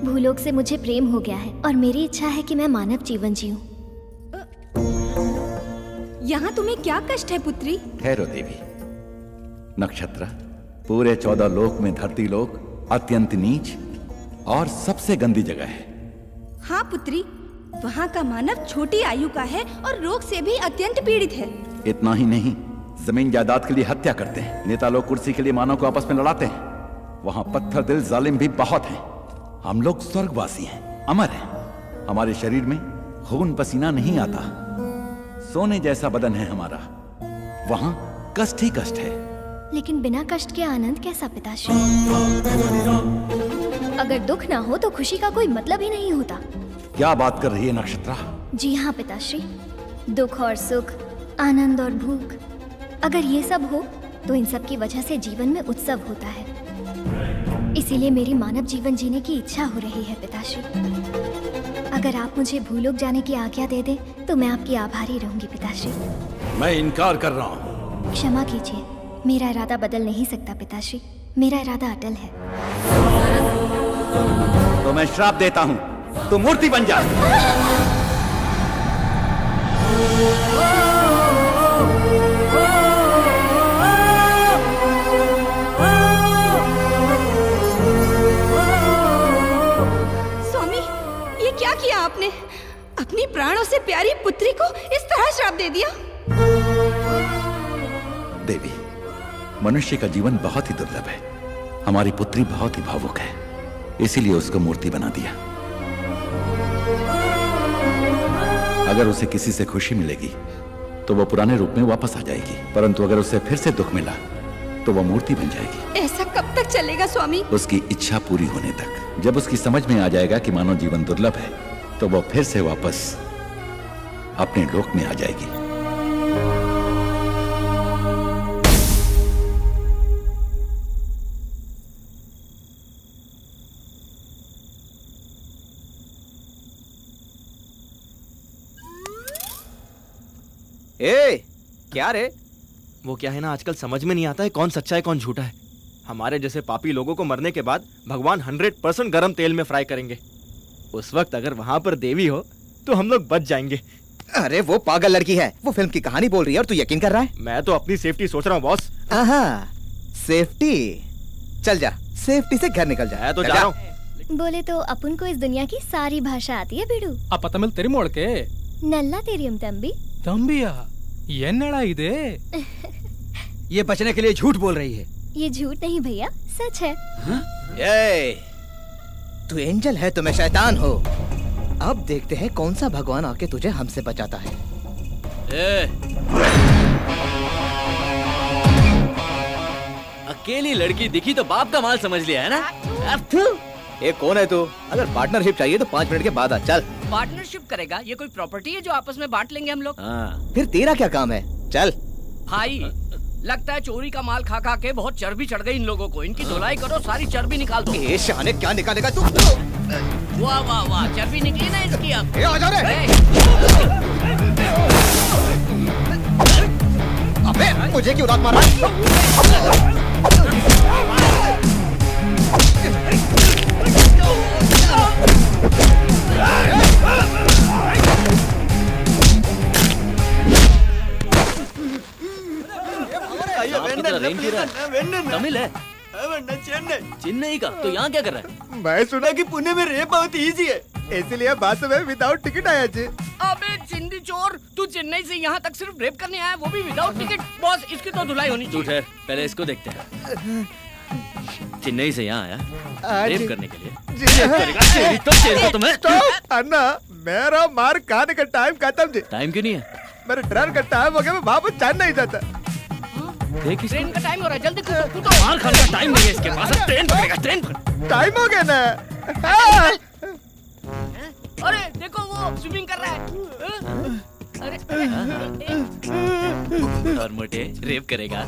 भूलोक से मुझे प्रेम हो गया है और मेरी इच्छा है कि मैं मानव जीवन जीऊं। यहाँ तुम्हें क्या कष्ट है पुत्री? ठहरो देवी। नक्षत्र, पूरे 14 लोक में धरती लोक अत्यंत नीच और सबसे गंदी जगह है। हाँ पुत्री, वहाँ का मानव छोटी आयु का है और रोग से भी अत्यंत पीड़ित है। इतना ही नहीं, जमीन जायदाद के लिए हत्या करते हैं। नेता लोग कुर्सी के लिए मानव को आपस में लड़ाते हैं। वहाँ पत्थर दिल जालिम भी बहुत हैं। हम लोग स्वर्गवासी हैं, अमर हैं। हमारे शरीर में खून पसीना नहीं आता। सोने जैसा बदन है हमारा। वहाँ कष्ट ही कष्ट है। लेकिन बिना कष्ट के आनंद कैसा पिताश्री? अगर दुख ना हो तो खुशी का कोई मतलब ही नहीं होता। क्या बात कर रही है नक्षत्रा? जी हाँ पिताश्री, दुख और सुख, आनंद और भूख, अगर ये सब हो तो इन सब की वजह से जीवन में उत्सव होता है। इसीलिए मेरी मानव जीवन जीने की इच्छा हो रही है पिताश्री। अगर आप मुझे भूलोक जाने की आज्ञा दे दें तो मैं आपकी आभारी रहूंगी पिताश्री। मैं इनकार कर रहा हूँ। क्षमा कीजिए, मेरा इरादा बदल नहीं सकता पिताश्री। मेरा इरादा अटल है। तो मैं श्राप देता हूँ, तू मूर्ति बन जा। स्वामी, ये क्या किया आपने? अपनी प्राणों से प्यारी पुत्री को इस तरह श्राप दे दिया? देवी, मनुष्य का जीवन बहुत ही दुर्लभ है। हमारी पुत्री बहुत ही भावुक है, इसीलिए उसको मूर्ति बना दिया। अगर उसे किसी से खुशी मिलेगी तो वो पुराने रूप में वापस आ जाएगी, परंतु अगर उसे फिर से दुख मिला तो वो मूर्ति बन जाएगी। ऐसा कब तक चलेगा स्वामी? उसकी इच्छा पूरी होने तक। जब उसकी समझ में आ जाएगा कि मानव जीवन दुर्लभ है तो वो फिर से वापस अपने लोक में आ जाएगी। ए, क्या रे? वो क्या है ना, आजकल समझ में नहीं आता है कौन सच्चा है कौन झूठा है। हमारे जैसे पापी लोगों को मरने के बाद भगवान 100% गरम तेल में फ्राई करेंगे। उस वक्त अगर वहां पर देवी हो तो हम लोग बच जाएंगे। अरे वो पागल लड़की है, वो फिल्म की कहानी बोल रही है और तू यकीन कर रहा है? मैं तो अपनी सेफ्टी सोच रहा हूँ बॉस। सेफ्टी? चल जा, सेफ्टी से घर निकल जा। मैं तो जा रहा हूँ। बोले तो अपन को इस दुनिया की सारी भाषा आती है बिडू। ಅಪ್ಪ ತಮಿಳ್ ತೆರಿ ಮೊಳಕೆ नल्ला तेरियम तंबी। ತಂಬಿಯಾ ಏನ್ನಡ ಇದೆ? ये बचने के लिए झूठ बोल रही है। ये झूठ नहीं भैया, सच है। ए, तू एंजल है तो मैं शैतान हूँ। अब देखते हैं कौन सा भगवान आके तुझे हमसे बचाता है। अकेली लड़की दिखी तो बाप का माल समझ लिया है ना? ये कौन है तू? अगर पार्टनरशिप चाहिए तो 5 मिनट के बाद आ। चल। पार्टनरशिप करेगा? ये कोई प्रॉपर्टी है जो आपस में बांट लेंगे हम लोग? फिर तेरा क्या काम है? चल। भाई लगता है चोरी का माल खा खा के बहुत चर्बी चढ़ गई इन लोगों को। इनकी धुलाई करो, सारी चर्बी निकाल दो। ये शाने क्या निकालेगा तू? वाह वाह वाह, चर्बी निकली ना इसकी अब। आ जा रे। अबे मुझे क्यों लात मारा? तमिल है? चेन्नई का? तो यहाँ क्या कर रहा है? मैं सुना कि पुणे में रेप बहुत इजी है, इसलिए बस में विदाउट टिकट आया जी। अबे चिंदी चोर, तू चेन्नई से यहाँ तक सिर्फ रेप करने आया, वो भी विदाउट टिकट? बॉस इसकी तो धुलाई होनी तू चाहिए। ठहर, पहले इसको देखते हैं। चेन्नई से यहाँ आया रेप करने के लिए? चेरी तो चेरी को तुम्हें। अन्ना, मेरा मार खाने का टाइम खत्म जी। टाइम क्यों नहीं है? मेरे ट्रेन का टाइम हो गया, मैं वापस चैन नहीं जाता। ट्रेन का टाइम हो रहा है, जल्दी कूदो। मार खाने का टाइम नहीं है इसके पास। ट्रेन पकड़ेगा, ट्रेन पकड़। टाइम हो गया ना। अरे देखो वो स्विमिंग कर रहा है। और मोटे रेप करेगा?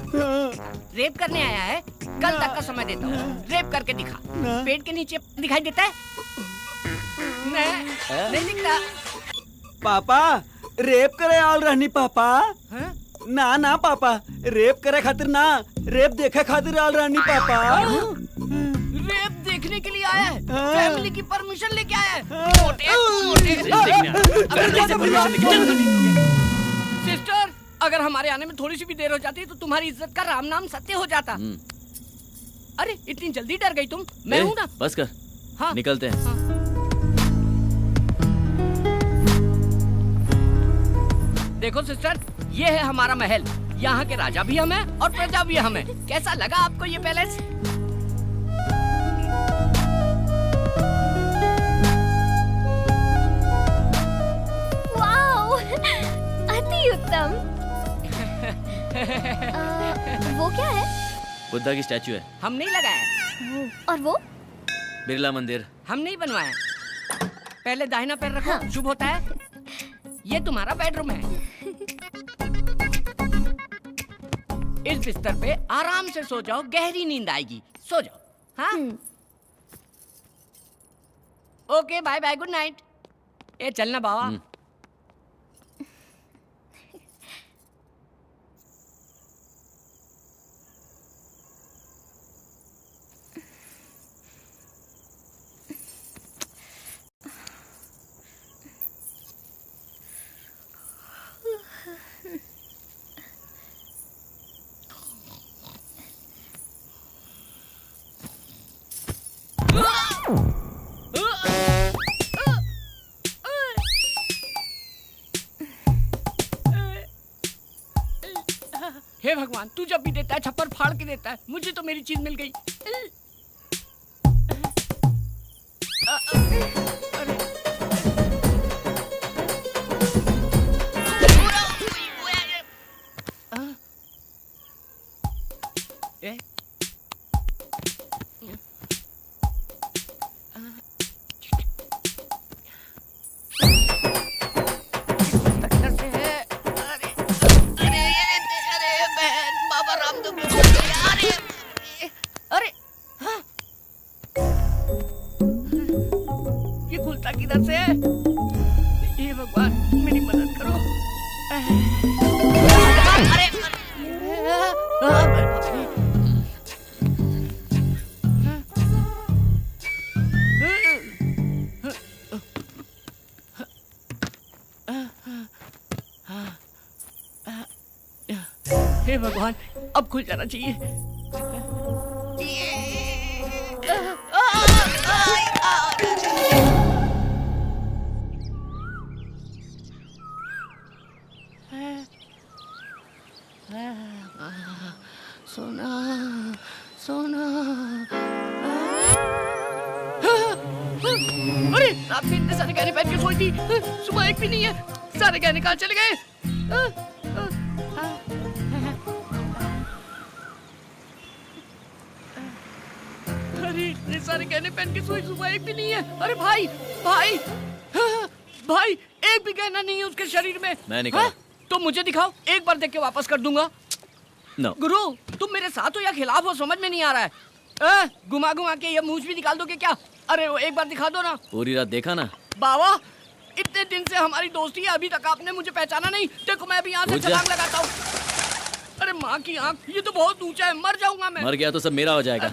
रेप करने आया है, कल तक का समय देता हूँ। रेप करके दिखा। पेट के नीचे दिखाई देता है? नहीं दिख रहा। पापा रेप करे आल रहनी पापा। ना ना पापा, रेप करे खातिर ना, रेप देखे खातिर आल रहनी पापा। रेप देखने के लिए आया है? फैमिली की परमिशन लेके आया है? मोटे सिस्टर, अगर हमारे आने में थोड़ी सी भी देर हो जाती तो तुम्हारी इज्जत का राम नाम सत्य हो जाता। अरे इतनी जल्दी डर गई तुम? मैं हूँ ना। बस कर। हाँ। निकलते हैं। देखो सिस्टर, ये है हमारा महल। यहाँ के राजा भी हम हैं और प्रजा भी हम हैं। कैसा लगा आपको ये पैलेस? वाओ, अति उत्तम। वो क्या है? बुद्धा की स्टैचू है। हम नहीं लगाया। और वो? बिरला मंदिर। हम नहीं बनवाया। पहले दाहिना पैर रखो। हाँ। शुभ होता है। ये तुम्हारा बेडरूम है। इस बिस्तर पे आराम से सो जाओ, गहरी नींद आएगी। सो जाओ। हाँ? Okay, bye bye, good night. ये चलना बाबा। हे भगवान, तू जब भी देता है छप्पर फाड़ के देता है। मुझे तो मेरी चीज मिल गई। अरे हाँ। ये खुलता किधर से है? ये भगवान मेरी मदद करो। अरे हे भगवान, अब खुल जाना चाहिए। सोना सोना। अरे रात में इतने सारे गहने पहन के सोई थी, सुबह एक भी नहीं है। सारे गहने कहाँ चले गए? अरे इतने सारे गहने पहन के सोई, सुबह एक भी नहीं है। अरे भाई भाई भाई, एक भी गहना नहीं है उसके शरीर में। मैं निकाला। तो मुझे दिखाओ, एक बार देख के वापस कर दूंगा। No. गुरु, तुम मेरे साथ हो या खिलाफ हो, समझ में नहीं आ रहा है। घुमा घुमा के ये मूंछ भी निकाल दोगे क्या? अरे वो एक बार दिखा दो ना। पूरी रात देखा ना। बाबा, इतने दिन से हमारी दोस्ती है, अभी तक आपने मुझे पहचाना नहीं। देखो मैं अभी यहाँ से छलांग लगाता हूँ। अरे माँ की आँख, ये तो बहुत ऊंचा है, मर जाऊंगा मैं। मर गया तो सब मेरा हो जाएगा।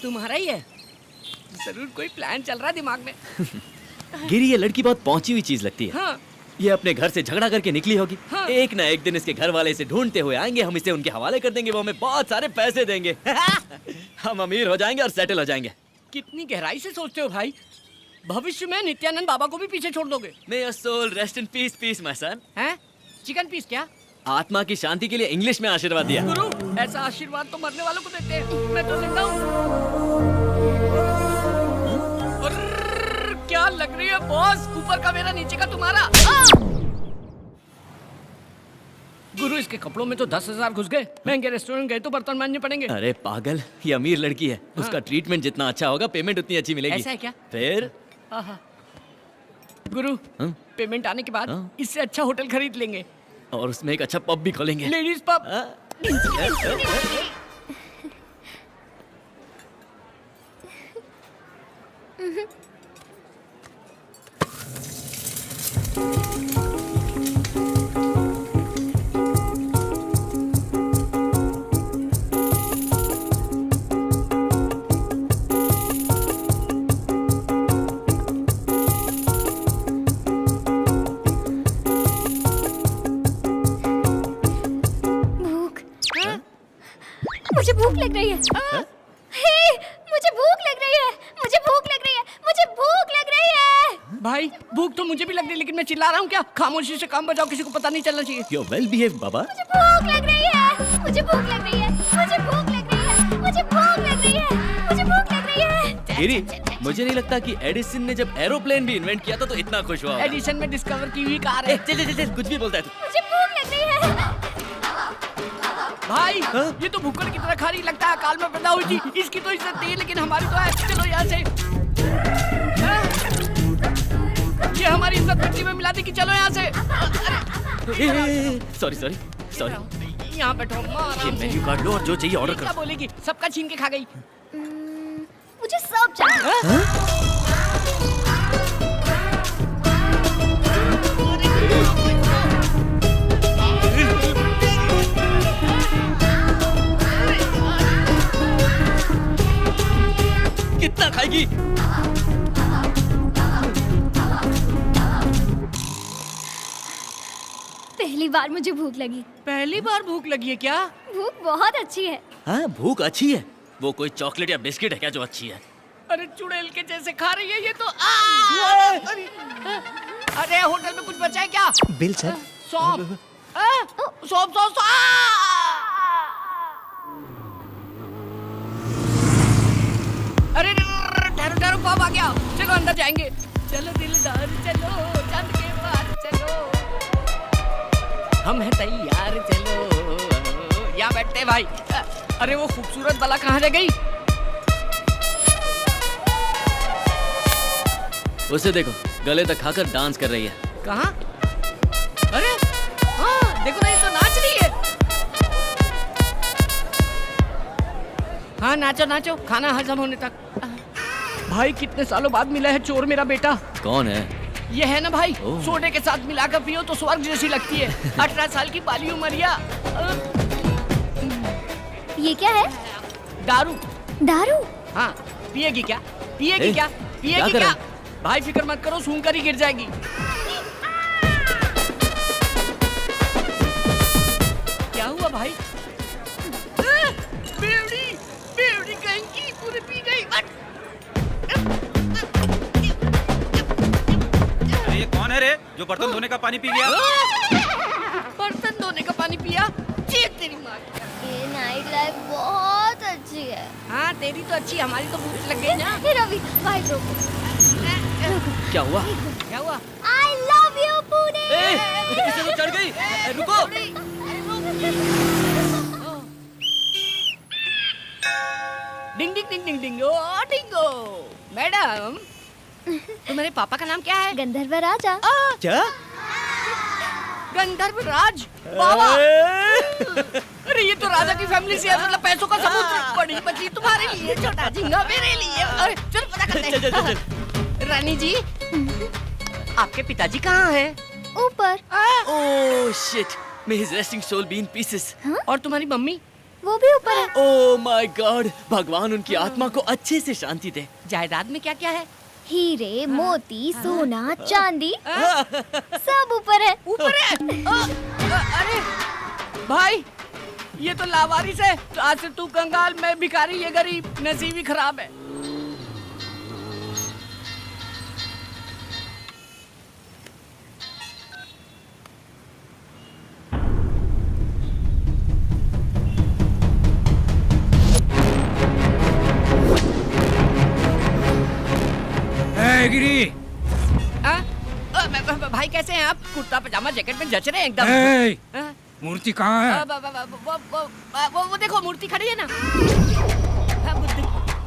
तुम्हारा ही है? जरूर कोई प्लान चल रहा है दिमाग में। गिरी, ये लड़की बहुत पहुंची हुई चीज लगती है। हाँ। ये अपने घर से झगड़ा करके निकली होगी। हाँ। एक ना एक दिन इसके घर वाले इसे ढूंढते हुए आएंगे, हम इसे उनके हवाले कर देंगे, वो हमें बहुत सारे पैसे देंगे। हम अमीर हो जाएंगे और सेटल हो जाएंगे। कितनी गहराई से सोचते हो भाई। भविष्य में नित्यानंद बाबा को भी पीछे छोड़ दोगे। May your soul rest in peace, peace, my son. हैं? चिकन पीस क्या? आत्मा की शांति के लिए इंग्लिश में आशीर्वाद दिया। गुरु, ऐसा आशीर्वाद तो मरने वालों को देते हैं। मैं तो जिंदा हूँ। क्या लग रही है बॉस? ऊपर का मेरा, नीचे का तुम्हारा। गुरु, इसके कपड़ों में तो 10,000 घुस गए। महंगे रेस्टोरेंट गए तो बर्तन मांजने पड़ेंगे। अरे पागल, ये अमीर लड़की है। हाँ। उसका ट्रीटमेंट जितना अच्छा होगा, पेमेंट उतनी अच्छी मिलेगी। ऐसा है क्या? फिर आहा। गुरु, हाँ? पेमेंट आने के बाद हाँ? इससे अच्छा होटल खरीद लेंगे और उसमें एक अच्छा पब भी खोलेंगे। Ladies pub. मुझे भूख लग रही है। हे, मुझे भूख लग रही है। मुझे भूख लग रही है। मुझे भूख लग रही है। भाई, भूख तो मुझे भी लग रही है, लेकिन मैं चिल्ला रहा हूँ क्या? खामोशी से काम बजाओ, किसी को पता नहीं चलना चाहिए। You're well behaved, बाबा। मुझे भूख लग रही है। मुझे भूख लग रही है। मुझे भूख लग रही है। मुझे भूख लग रही है। मुझे भूख लग रही है। गिरी, मुझे नहीं लगता कि एडिसन ने जब एरोप्लेन भी इन्वेंट किया था तो इतना खुश हुआ होगा। एडिसन में डिस्कवर की हुई कार है। चल चल चल, कुछ भी बोलता है तू। मुझे भूख लग रही है। भाई, ये तो भूखड़ की तरह खा रही लगता है। काल में पैदा हुई थी, इसकी तो इज्जत थी, लेकिन हमारी तो है। चलो यहाँ से। ये हमारी इज्जत मिट्टी में मिला दी कि चलो यहाँ से। Sorry sorry sorry. यहाँ बैठो, ये मेन्यू कार्ड लो और जो चाहिए ऑर्डर क्या करो। बोलेगी? सबका छीन के खा गई। मुझे सब चाहिए। कितना खाएगी? पहली बार मुझे भूख लगी। पहली बार भूख लगी है क्या? भूख बहुत अच्छी है। हाँ, भूख अच्छी है। वो कोई चॉकलेट या बिस्किट है क्या जो अच्छी है? अरे चुड़ैल के जैसे खा रही है ये तो। अरे होटल में कुछ बचा है क्या? Bill sir. सौंफ। सौंफ सौंफ। अरे ठहरो ठहरो, पब आ गया। चलो अंदर जाएंगे। चलो दिलदार चलो, चंद के पार चलो, हम हैं तैयार चलो। यहाँ बैठो। सकते भाई। अरे वो खूबसूरत बला कहाँ रह गई? उसे देखो, गले तक खाकर डांस कर रही है। कहाँ? अरे हाँ, देखो ना, ये तो नाच रही है। हाँ नाचो नाचो, खाना हजम होने तक। भाई कितने सालों बाद मिला है चोर मेरा बेटा। कौन है? ये है ना भाई, सोडे के साथ मिलाकर पियो तो स्वर्ग जैसी लगती है। 18 साल की बाली उमरिया। ये क्या है? दारू। दारू? हाँ, पिएगी क्या? पिएगी क्या? पिएगी क्या? भाई फिक्र मत करो, सूंघ कर ही गिर जाएगी। क्या हुआ भाई? बेवड़ी, बेवड़ी कहीं की पूरी पी गई। ये कौन है रे जो बर्तन धोने का पानी पी गया? बर्तन धोने का पानी पिया? चीख तेरी माँ। ये नाइट लाइफ बहुत अच्छी है। हाँ तेरी तो अच्छी, हमारी तो भूख लग गई ना। हे रवि, भाई रोको। क्या हुआ? क्या हुआ? I love you Pune. इसे तो चढ़ गई। रुको। डिंग डिंग डिंग डिंग डिंग, ओ डिंगो। मैडम, तुम्हारे पापा का नाम क्या है? गंधर्व राजा। क्या? गंधर्व राज? बाबा। अरे ये तो राजा की फैमिली से है, मतलब पैसों का सबूत। बड़ी बची तुम्हारे लिए, छोटा झिंगा मेरे लिए। अरे चल पता करते हैं। रानी जी, आपके पिताजी कहाँ हैं? ऊपर। Oh shit, may his resting soul be in pieces. और तुम्हारी मम्मी? वो भी ऊपर है। ओह माय गॉड, भगवान उनकी आत्मा को अच्छे से शांति दे। जायदाद में क्या क्या है? हीरे, मोती, सोना, चांदी, सब ऊपर है। ऊपर है? अरे भाई, ये तो लावारिस है। तो आज से तू कंगाल, मैं भिखारी, ये गरीब, नसीब ही खराब है। गिरी। भाई कैसे हैं आप? कुर्ता पजामा जैकेट में जच रहे हैं एकदम। मूर्ति कहाँ है? वो देखो मूर्ति खड़ी है ना।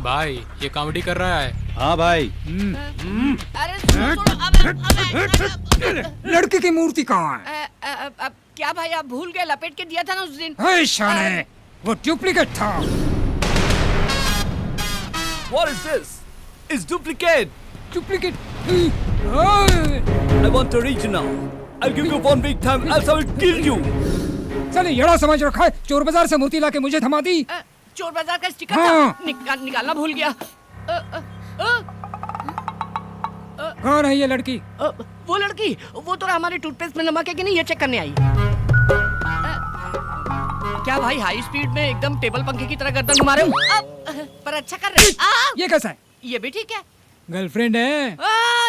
भाई ये कॉमेडी कर रहा है। हाँ भाई। अरे लड़की की मूर्ति कहाँ है? क्या भाई आप भूल गए? लपेट के दिया था ना उस दिन। शाने, वो डुप्लीकेट था। What is this? It's duplicate. Duplicate. I want original. I'll give you 1 week time, else I will kill you. चले यड़ा समझ रखा है, चोर बाजार से मूर्ति लाके मुझे थमा दी। चोर बाजार का स्टिकर हाँ। था, निकालना भूल गया। कौन है ये लड़की? वो लड़की, वो तो हमारे टूथपेस्ट में नमक है कि नहीं, ये चेक करने आई। क्या भाई हाई स्पीड में एकदम टेबल पंखे की तरह गर्दन घुमा रहे हो? पर अच्छा कर रहे हो। ये कैसा है? ये भी ठीक है। गर्लफ्रेंड है?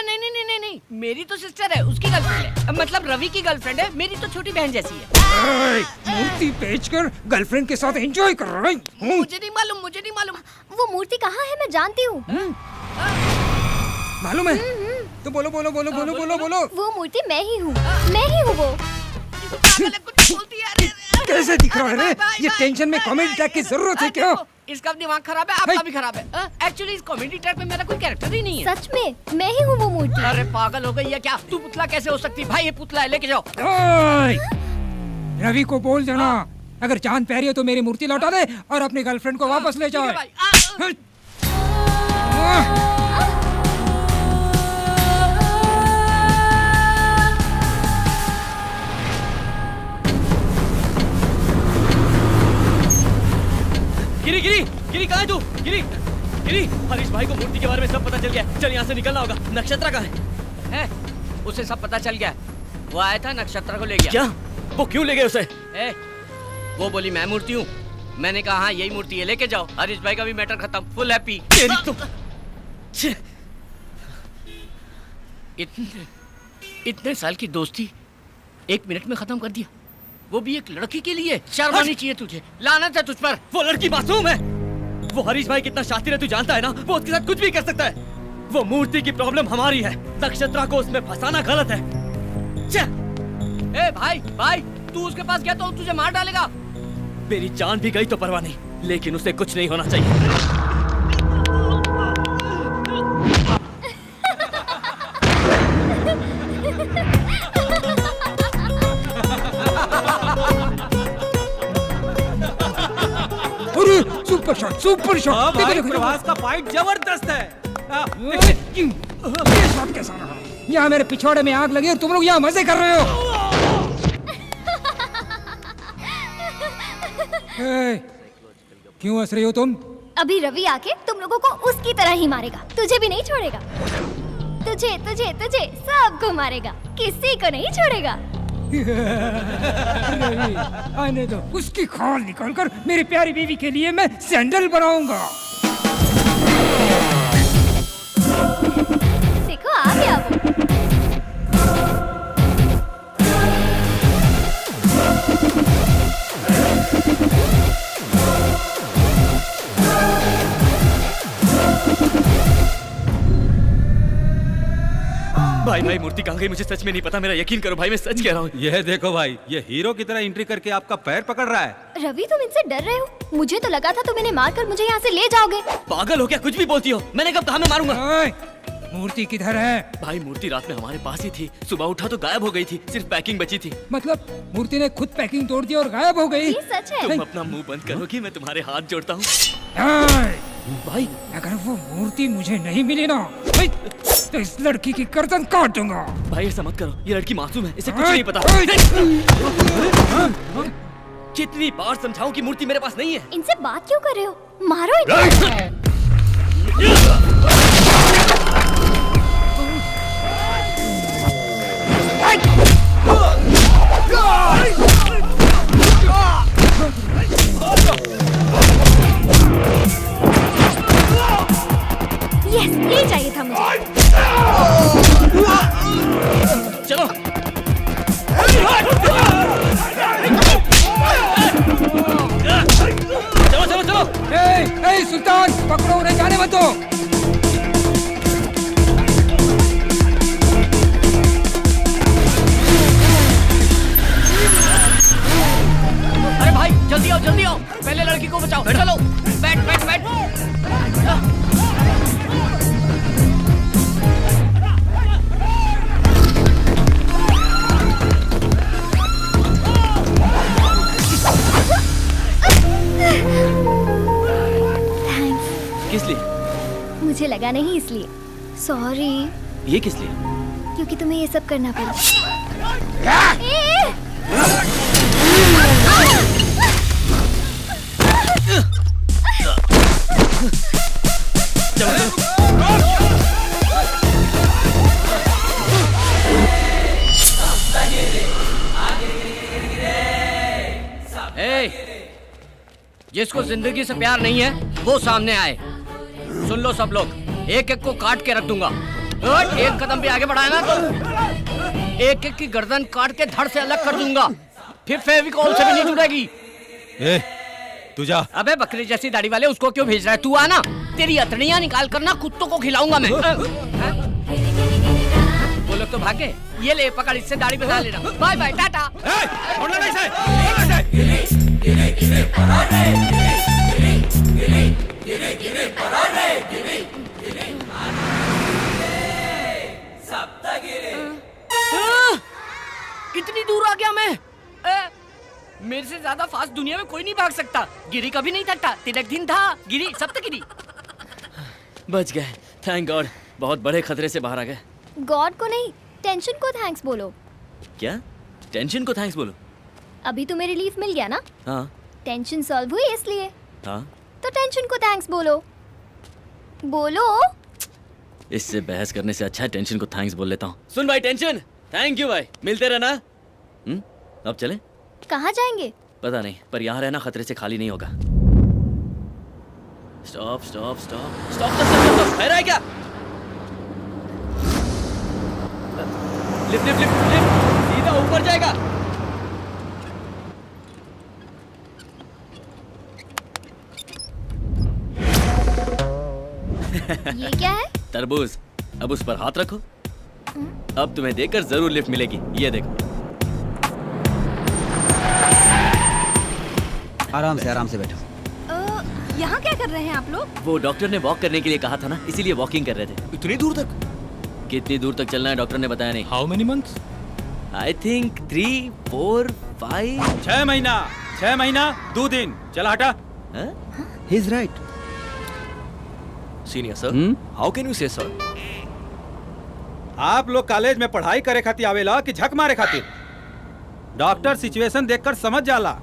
नहीं नहीं नहीं नहीं नहीं, मेरी तो सिस्टर है, उसकी गर्लफ्रेंड है। मतलब रवि की गर्लफ्रेंड है, मेरी तो छोटी बहन जैसी है। मूर्ति बेचकर गर्लफ्रेंड के साथ एंजॉय कर रही हूँ। मुझे नहीं मालूम, मुझे नहीं मालूम। वो मूर्ति कहाँ है? मैं जानती हूँ। मालूम है? तो बोलो बोलो बोलो बोलो बोलो बोलो। वो मूर्ति मैं ही हूँ, मैं ही हूँ वो। कैसे दिख रहा है रे? ये टेंशन में कॉमेडी ट्रैक की जरूरत है क्या? इसका दिमाग खराब है, आपका भी खराब है। एक्चुअली इस कॉमेडी ट्रैक में मेरा कोई कैरेक्टर ही नहीं है। सच में मैं ही हूँ वो मूर्ति। अरे पागल हो गई है क्या? तू पुतला कैसे हो सकती? भाई ये पुतला है, लेके जाओ। रवि को बोल देना, अगर चांद प्यारी है तो मेरी मूर्ति लौटा दे और अपनी गर्लफ्रेंड को वापस ले जाओ। गिरी गिरी गिरी, कहाँ है तू? गिरी गिरी, हरीश भाई को मूर्ति के बारे में सब पता चल गया। चल यहाँ से निकलना होगा। नक्षत्रा कहाँ है? उसे सब पता चल गया। वो आया था, नक्षत्रा को ले गया। क्या? वो क्यों ले गए उसे? वो बोली मैं मूर्ति हूँ। मैंने कहा हाँ यही मूर्ति है, लेके जाओ। हरीश भाई का भी मैटर खत्म, फुल हैप्पी। तेरी तो इतने साल की दोस्ती 1 मिनट में खत्म कर दिया, वो भी एक लड़की के लिए। शर्म आनी चाहिए तुझे, लानत है तुझ पर। वो लड़की मासूम है। वो हरीश भाई कितना शातिर है तू जानता है ना? वो उसके साथ कुछ भी कर सकता है। वो मूर्ति की प्रॉब्लम हमारी है, नक्षत्रा को उसमें फंसाना गलत है। भाई भाई, तू उसके पास गया तो तुझे मार डालेगा। मेरी जान भी गई तो परवाह नहीं, लेकिन उसे कुछ नहीं होना चाहिए। Super shot, super shot. हाँ भाई, प्रभास का फाइट जबरदस्त है। ये शॉट कैसा रहा? यहाँ मेरे पिछवाड़े में आग लगी और तुम लोग यहाँ मजे कर रहे हो। क्यों हंस रही हो तुम? अभी रवि आके तुम लोगों को उसकी तरह ही मारेगा, तुझे भी नहीं छोड़ेगा। तुझे तुझे तुझे सबको मारेगा, किसी को नहीं छोड़ेगा। रवि, आने दो, उसकी खाल निकालकर मेरी प्यारी बीवी के लिए मैं सैंडल बनाऊंगा। देखो आ गया वो। भाई भाई मूर्ति कहाँ गई मुझे सच में नहीं पता, मेरा यकीन करो भाई, मैं सच कह रहा हूँ। यह देखो भाई, ये हीरो की तरह एंट्री करके आपका पैर पकड़ रहा है। रवि तुम इनसे डर रहे हो? मुझे तो लगा था तुम इन्हें मारकर मुझे यहाँ से ले जाओगे। पागल हो क्या, कुछ भी बोलती हो? मैंने कब कहा मैं मारूंगा? मूर्ति किधर है? भाई मूर्ति रात में हमारे पास ही थी, सुबह उठा तो गायब हो गई थी, सिर्फ पैकिंग बची थी। मतलब मूर्ति ने खुद पैकिंग तोड़ दी और गायब हो गई? ये सच है। तुम अपना मुंह बंद करोगी, मैं तुम्हारे हाथ जोड़ता हूँ। भाई अगर वो मूर्ति मुझे नहीं मिली ना तो इस लड़की की गर्दन काट दूंगा। भाई ऐसा मत करो, ये लड़की मासूम है, इसे कुछ नहीं पता। कितनी बार समझाऊं कि मूर्ति मेरे पास नहीं है। इनसे बात क्यों कर रहे हो? मारो इन्हें। यस, ये चाहिए था मुझे। चलो चलो चलो चलो। ए सुल्तान, पकड़ो उन्हें, जाने मत दो। अरे भाई जल्दी आओ जल्दी आओ, पहले लड़की को बचाओ। चलो बैठ बैठ बैठ। किस लिए? मुझे लगा नहीं इसलिए। सॉरी। ये किस लिए? क्योंकि तुम्हें ये सब करना पड़ा। जिसको जिंदगी से प्यार नहीं है वो सामने आए। सुन लो सब लोग, एक एक को काट के रख दूंगा। एक कदम भी आगे बढ़ाया ना तो एक एक की गर्दन काट के धड़ से अलग कर दूंगा, फिर फेविकॉल से भी नहीं जुड़ेगी। तू जा। अबे बकरी जैसी दाढ़ी वाले, उसको क्यों भेज रहा है? तू आना, तेरी अतड़ियां निकाल कर ना कुत्तों को खिलाऊंगा मैं। वो लोग तो भागे। ये ले पकड़, इससे दाढ़ी बना लेना। Bye bye, tata. इतनी दूर आ गया मैं। मेरे से ज्यादा फास्ट दुनिया में कोई नहीं भाग सकता। गिरी कभी नहीं थकता, तिलक दिन था, गिरी सप्तगिरी। बच गए, थैंक गॉड। बहुत बड़े खतरे से बाहर आ गए। गॉड को नहीं, टेंशन को थैंक्स बोलो। क्या? टेंशन को थैंक्स बोलो? अभी तुम्हें रिलीफ मिल गया ना? हाँ। टेंशन सॉल्व हुई इसलिए। हाँ। तो टेंशन को थैंक्स बोलो। बोलो। इससे बहस करने से अच्छा है टेंशन को थैंक्स बोल लेता हूँ। सुन भाई टेंशन, थैंक यू भाई, मिलते रहना। अब चले? कहाँ जाएंगे? पता नहीं, पर यहाँ रहना खतरे से खाली नहीं होगा। Stop stop stop stop stop, खैर है क्या? लिफ्ट लिफ्ट लिफ्ट लिफ्ट, सीधा ऊपर जाएगा। ये क्या है? तरबूज। अब उस पर हाथ रखो। अब तुम्हें देखकर जरूर लिफ्ट मिलेगी। ये देखो। आराम से बैठो। यहाँ क्या कर रहे हैं आप लोग? वो डॉक्टर ने वॉक करने के लिए कहा था ना, इसीलिए वॉकिंग कर रहे थे। इतनी दूर तक? कितनी दूर तक चलना है डॉक्टर ने बताया नहीं। How many months? I think 3, 4, 5। 6 महीना 2 दिन। चला हटा। He is right. Senior sir, how can you से सर? आप लोग कॉलेज में पढ़ाई करे खातिर आवेला कि झक मारे खातिर? डॉक्टर सिचुएशन देखकर समझ जाला।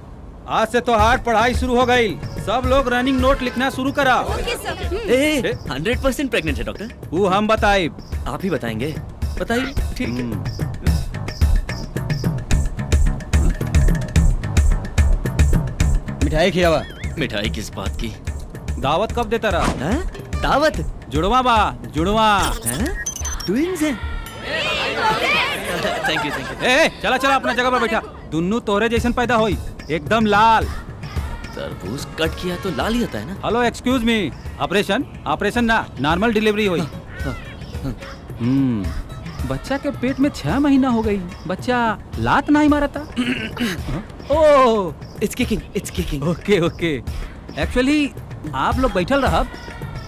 आज से तो हार्ड पढ़ाई शुरू हो गई। सब लोग रनिंग नोट लिखना शुरू करा। 100% प्रेग्नेंट है डॉक्टर। वो हम बताए। आप ही बताएंगे? बताइए। ठीक है। मिठाई खिलावा। मिठाई किस बात की? दावत कब देता रहा? दावत? जुड़वा ट्विंस हैं। Thank you. चला अपना जगह पर बैठा। दुन्नू तोरे जैसन पैदा होई, एकदम लाल। तरबूज कट किया तो लाल ही होता है ना? हेलो एक्सक्यूज मी, ऑपरेशन ना, नॉर्मल डिलीवरी हुई। बच्चा के पेट में 6 महीना हो गई, बच्चा लात नहीं मारा था। ओह, इट्स किकिंग। ओके। एक्चुअली आप लोग बैठल रहब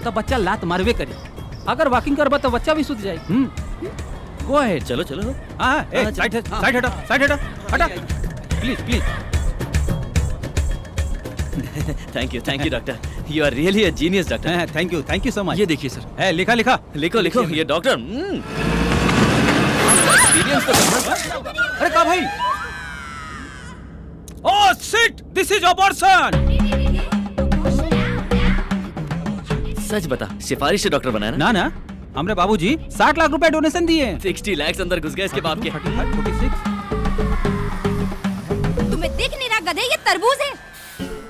तो बच्चा लात मारवे करी। अगर वॉकिंग करबा तो बच्चा भी सुत जाए। Go ahead. चलो। साइड हटा please. Thank you doctor. You are really a genius doctor. Thank you so much. ये देखिए सर। लिखा लिखो। ये डॉक्टर एक्सपीरियंस तो अरे का भाई? Oh shit, this is abortion. सच बता, सिफारिश से डॉक्टर बनाया ना हमरे बाबूजी 60 लाख रुपए डोनेशन दिए। 60 लाख अंदर घुस गए इसके बाप के। 46। तुम्हें दिख नहीं रहा गधे, ये तरबूज है।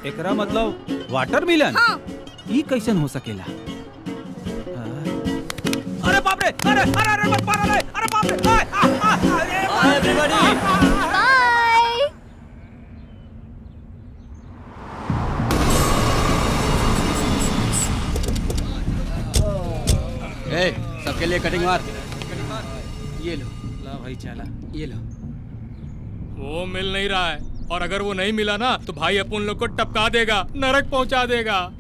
एकरा मतलब वाटरमेलन? हाँ। ये कैसन हो सकेला? अरे बाप रे, अरे मत मारो रे, अरे बाप रे। Bye everybody. सबके लिए कटिंग मार। ये लो। ला भाई चला। ये लो। वो मिल नहीं रहा है, और अगर वो नहीं मिला ना तो भाई अपन लोग को टपका देगा, नरक पहुंचा देगा।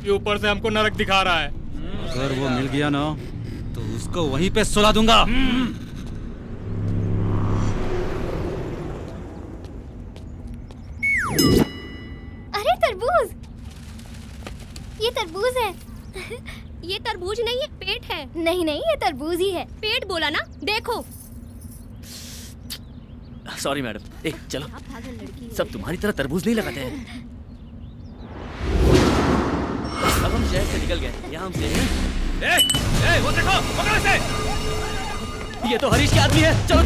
ये ऊपर से हमको नरक दिखा रहा है। अगर वो मिल गया ना तो उसको वहीं पे सुला दूंगा। अरे तरबूज, ये तरबूज है। ये तरबूज नहीं है, पेट है। नहीं, ये तरबूज ही है। पेट बोला ना, देखो। Sorry madam. चलो, सब तुम्हारी तरह तरबूज नहीं लगाते हैं। अब हम शहर से निकल गए, यहाँ हम से वो देखो, पकड़ो इसे। ये तो हरीश के आदमी है। चलो।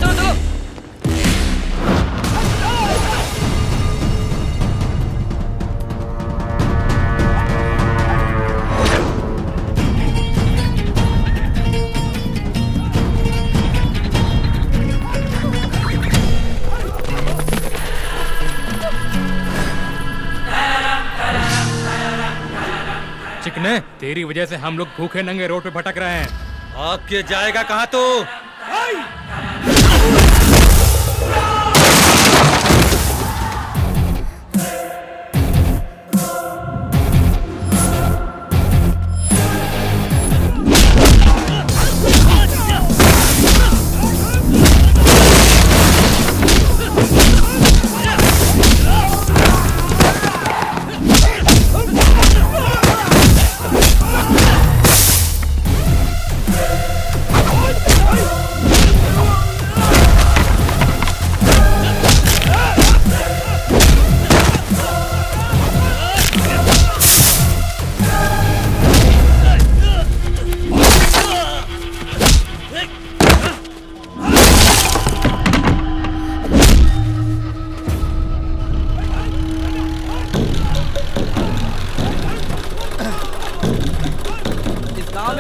चिकने, तेरी वजह से हम लोग भूखे नंगे रोड पे भटक रहे हैं। आगे जाएगा कहाँ तू?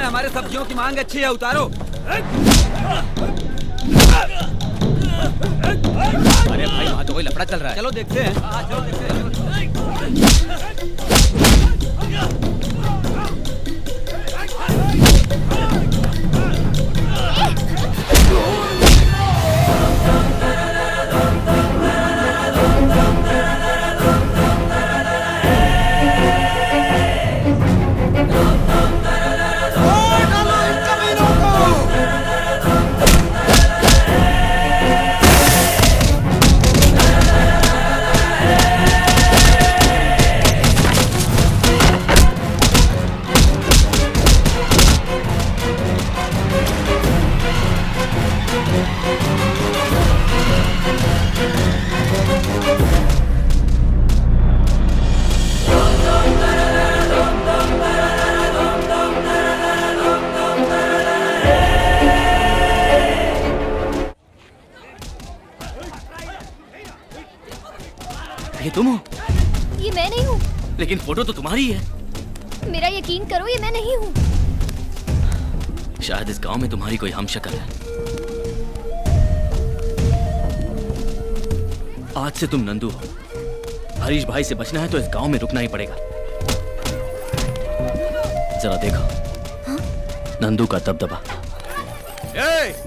हमारे सब्जियों की मांग अच्छी है, उतारो। अरे भाई, वहाँ तो कोई लफड़ा चल रहा है। चलो देखते हैं। चलो देखते हैं। लेकिन फोटो तो तुम्हारी है। मेरा यकीन करो, ये मैं नहीं हूँ। शायद इस गांव में तुम्हारी कोई हमशक्ल है। आज से तुम नंदू हो। हरीश भाई से बचना है तो इस गांव में रुकना ही पड़ेगा। जरा देखो, हाँ? नंदू का दबदबा।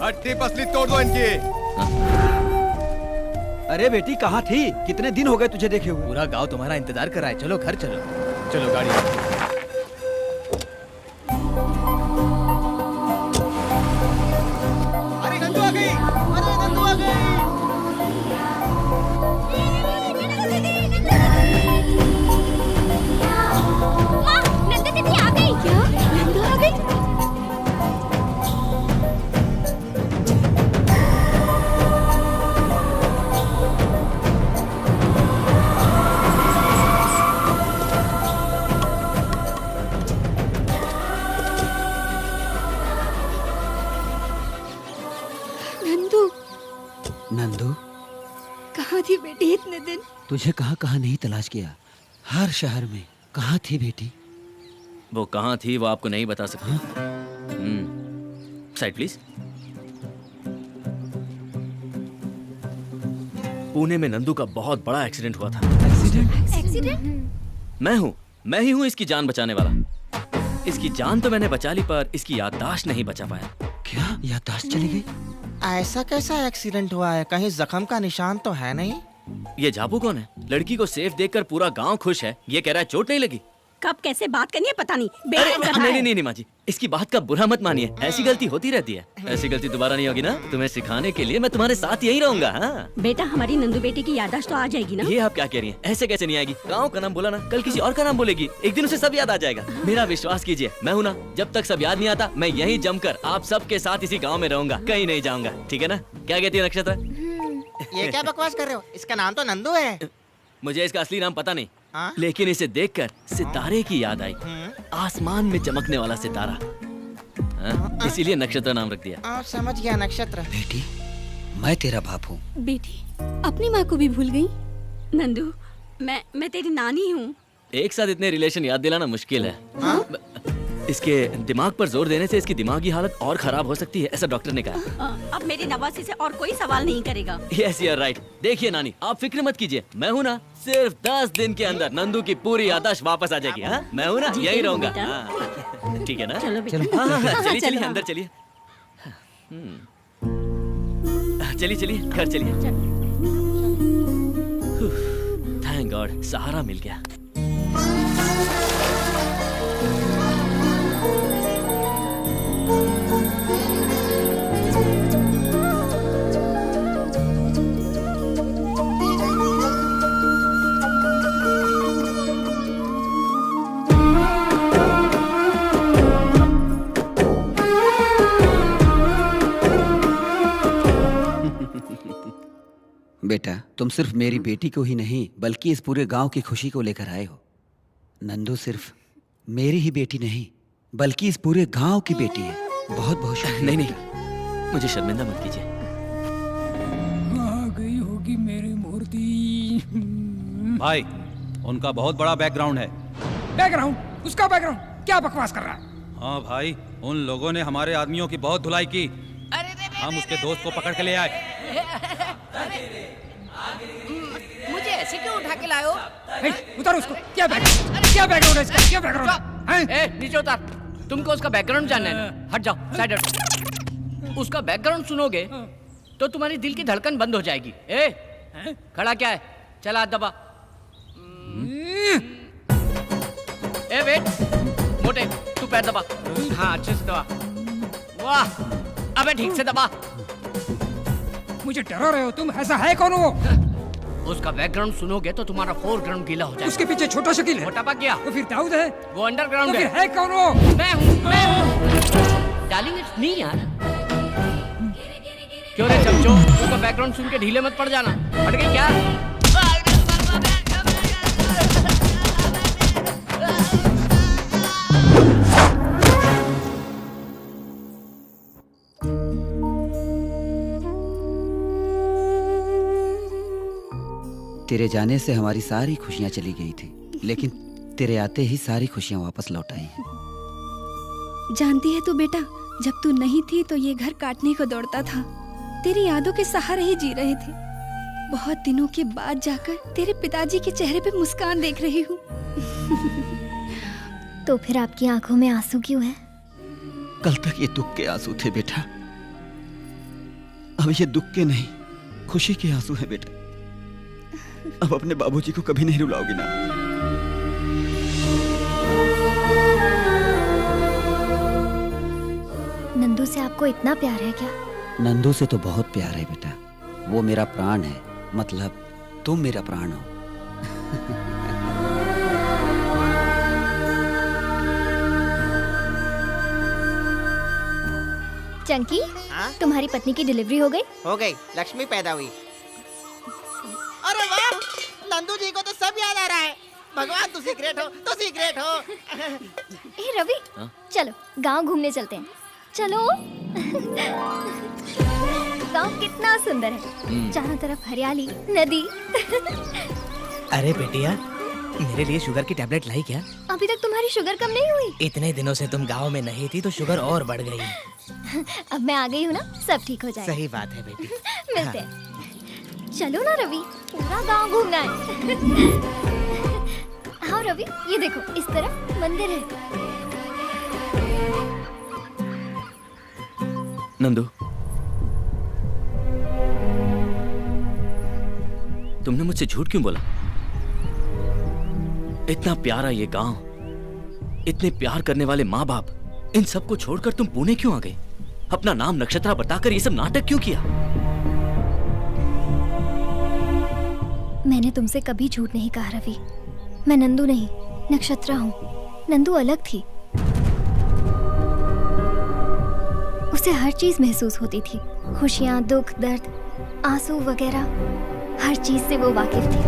हड्डी पसली तोड़ दो इनकी। अरे बेटी कहाँ थी? कितने दिन हो गए तुझे देखे हुए? पूरा गांव तुम्हारा इंतजार कर रहा है। चलो घर चलो। चलो गाड़ी। अरे नंदू आ गई। अरे नंदू आ गई। नंदू दीदी आ गई। क्या? नंदू आ गई? नंदू, नंदू, कहाँ थी बेटी इतने दिन? तुझे कहाँ कहाँ नहीं तलाश किया, हर शहर में। कहाँ थी बेटी? वो कहाँ थी वो आपको नहीं बता सकती। Side please. पुणे में नंदू का बहुत बड़ा एक्सीडेंट हुआ था। एक्सीडेंट? मैं ही हूँ इसकी जान बचाने वाला। इसकी जान तो मैंने बचा ली, पर इसकी याददाश्त नहीं बचा पाया। क्या याददाश्त चली गई? ऐसा कैसा एक्सीडेंट हुआ है? कहीं जख्म का निशान तो है नहीं? ये जाबू कौन है? लड़की को सेफ देखकर पूरा गांव खुश है। ये कह रहा है चोट नहीं लगी। कब कैसे बात करनी है पता नहीं। नहीं माँ जी, इसकी बात का बुरा मत मानिए। ऐसी गलती होती रहती है। ऐसी गलती दोबारा नहीं होगी ना? तुम्हें सिखाने के लिए मैं तुम्हारे साथ यहीं रहूंगा। हाँ? बेटा, हमारी नंदू बेटी की याददाश्त तो आ जाएगी ना? ये आप क्या कह रही हैं? ऐसे कैसे नहीं आएगी? गांव का नाम बोला ना, कल किसी और का नाम बोलेगी। एक दिन उसे सब याद आ जाएगा। मेरा विश्वास कीजिए, मैं हूँ ना। जब तक सब याद नहीं आता, मैं यहीं जमकर आप सबके साथ इसी गाँव में रहूंगा, कहीं नहीं जाऊंगा। ठीक है ना? क्या कहती है नक्षत्र? ये क्या बकवास कर रहे हो? इसका नाम तो नंदू है। मुझे इसका असली नाम पता नहीं, हाँ? लेकिन इसे देखकर सितारे की याद आई। आसमान में चमकने वाला सितारा, हाँ? इसीलिए नक्षत्र नाम रख दिया। समझ गया नक्षत्र। बेटी, मैं तेरा बाप हूँ। बेटी अपनी माँ को भी भूल गई? नंदू, मैं तेरी नानी हूँ। एक साथ इतने रिलेशन याद दिलाना मुश्किल है। हाँ? इसके दिमाग पर जोर देने से इसकी दिमागी हालत और खराब हो सकती है, ऐसा डॉक्टर ने कहा। अब मेरी नवासी से और कोई सवाल नहीं करेगा। Yes you are right. देखिए नानी, आप फिक्र मत कीजिए, मैं हूँ ना। सिर्फ 10 दिन के अंदर नंदू की पूरी याददाश्त वापस आ जाएगी। हाँ, मैं हूँ ना, यही रहूंगा। हाँ। ठीक है ना? चलो बेटा। चलिए चलिए, चलो। अंदर चलिए। चलिए चलिए, घर चलिए। थैंक गॉड, सहारा मिल गया। बेटा, तुम सिर्फ मेरी बेटी को ही नहीं बल्कि इस पूरे गांव की खुशी को लेकर आए हो। नंदू सिर्फ मेरी ही बेटी नहीं बल्कि इस पूरे गांव की बेटी है। बहुत बहुत शुक्रिया। नहीं, मुझे शर्मिंदा मत कीजिए। आ गई होगी मेरी मूर्ति। भाई, उनका बहुत बड़ा बैकग्राउंड है। बैकग्राउंड? उसका बैकग्राउंड? क्या बकवास कर रहा है? हाँ भाई, उन लोगों ने हमारे आदमियों की बहुत धुलाई की। हम उसके दोस्त को पकड़ के ले आए। मुझे ऐसे क्यों उठा के लाए हो? उतारो उसको। क्या बैकग्राउंड है इसका? क्या बैकग्राउंड है? ए, नीचे उतार। तुमको उसका बैकग्राउंड जानना है ना? हट जाओ, साइड हट। उसका बैकग्राउंड सुनोगे तो तुम्हारी दिल की धड़कन बंद हो जाएगी। खड़ा क्या है? चला हाथ दबा। ए वेट, मोटे तू पैर दबा। हाँ, अच्छे से दबा। वाह, अबे ठीक से दबा। मुझे डरा रहे हो तुम? ऐसा है कौन वो? उसका बैकग्राउंड सुनोगे तो तुम्हारा फोरग्राउंड गीला हो जाएगा। उसके पीछे छोटा शकील है। मोटा पा गया। तो फिर दाऊद है? वो अंडरग्राउंड तो है। फिर है कौन वो? मैं हूँ। डार्लिंग, इट्स मी यार। क्यों रे चमचो, उसका बैकग्राउंड सुन के ढीले मत पड़ जाना। हट गई क्या? तेरे जाने से हमारी सारी खुशियां चली गई थी, लेकिन तेरे आते ही सारी खुशियां वापस लौट आई हैं। जानती है तू बेटा, जब तू नहीं थी तो ये घर काटने को दौड़ता था। तेरी यादों के सहारे ही जी रहे थे। बहुत दिनों के बाद जाकर तेरे पिताजी के चेहरे पे मुस्कान देख रही हूँ। तो फिर आपकी आंखों में आंसू क्यों हैं? कल तक ये दुख के आंसू थे बेटा, अब ये दुख के नहीं खुशी के आंसू हैं बेटा। अब अपने बाबूजी को कभी नहीं रुलाओगी ना? नंदू से आपको इतना प्यार है क्या? नंदू से तो बहुत प्यार है बेटा, वो मेरा प्राण है, मतलब तुम मेरा प्राण हो। चंकी, तुम्हारी पत्नी की डिलीवरी हो गई? हो गई, लक्ष्मी पैदा हुई। अरे वाह, नंदू जी को तो सब याद आ रहा है। भगवान तू सीक्रेट हो, तू सीक्रेट हो। ए रवि, चलो गांव घूमने चलते हैं। चलो। गांव कितना सुंदर है, चारों तरफ हरियाली, नदी। अरे बेटिया, मेरे लिए शुगर की टैबलेट लाई क्या? अभी तक तुम्हारी शुगर कम नहीं हुई? इतने दिनों से तुम गांव में नहीं थी तो शुगर और बढ़ गई। अब मैं आ गई हूँ ना, सब ठीक हो जाएगा। सही बात है बेटी। मिलते हैं। चलो ना रवि, पूरा गांव घूमना है। हाँ रवि, ये देखो, इस तरफ मंदिर है। नंदू, तुमने मुझसे झूठ क्यों बोला? इतना प्यारा ये गांव, इतने प्यार करने वाले माँ बाप, इन सब को छोड़कर तुम पुणे क्यों आ गई? अपना नाम नक्षत्रा बताकर ये सब नाटक क्यों किया? मैंने तुमसे कभी झूठ नहीं कहा रवि। मैं नंदू नहीं, नक्षत्रा हूँ। नंदू अलग थी, उसे हर चीज महसूस होती थी, खुशियाँ, दुख, दर्द, आंसू वगैरह, हर चीज से वो वाकिफ थी।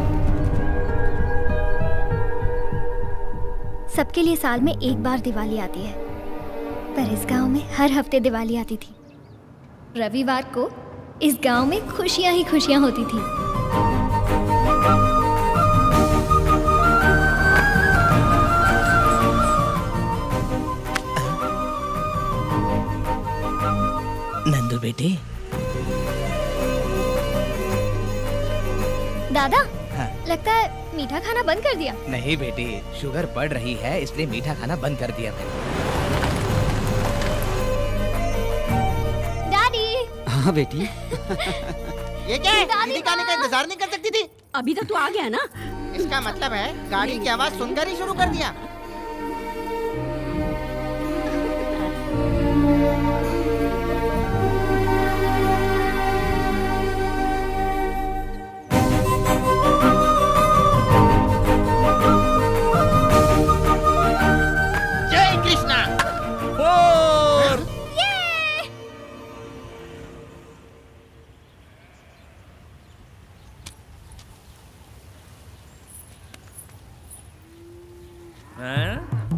सबके लिए साल में एक बार दिवाली आती है, पर इस गांव में हर हफ्ते दिवाली आती थी। रविवार को इस गांव में खुशियां ही खुशियां होती थी। नंदू बेटे। दादा, लगता है मीठा खाना बंद कर दिया। नहीं बेटी, शुगर बढ़ रही है इसलिए मीठा खाना बंद कर दिया मैंने। डैडी। हाँ बेटी। ये क्या है? दीदी का आने का इंतजार नहीं कर सकती थी? अभी तक तू आ गया ना? इसका मतलब है गाड़ी की आवाज सुनकर ही शुरू कर दिया। जय कृष्णा।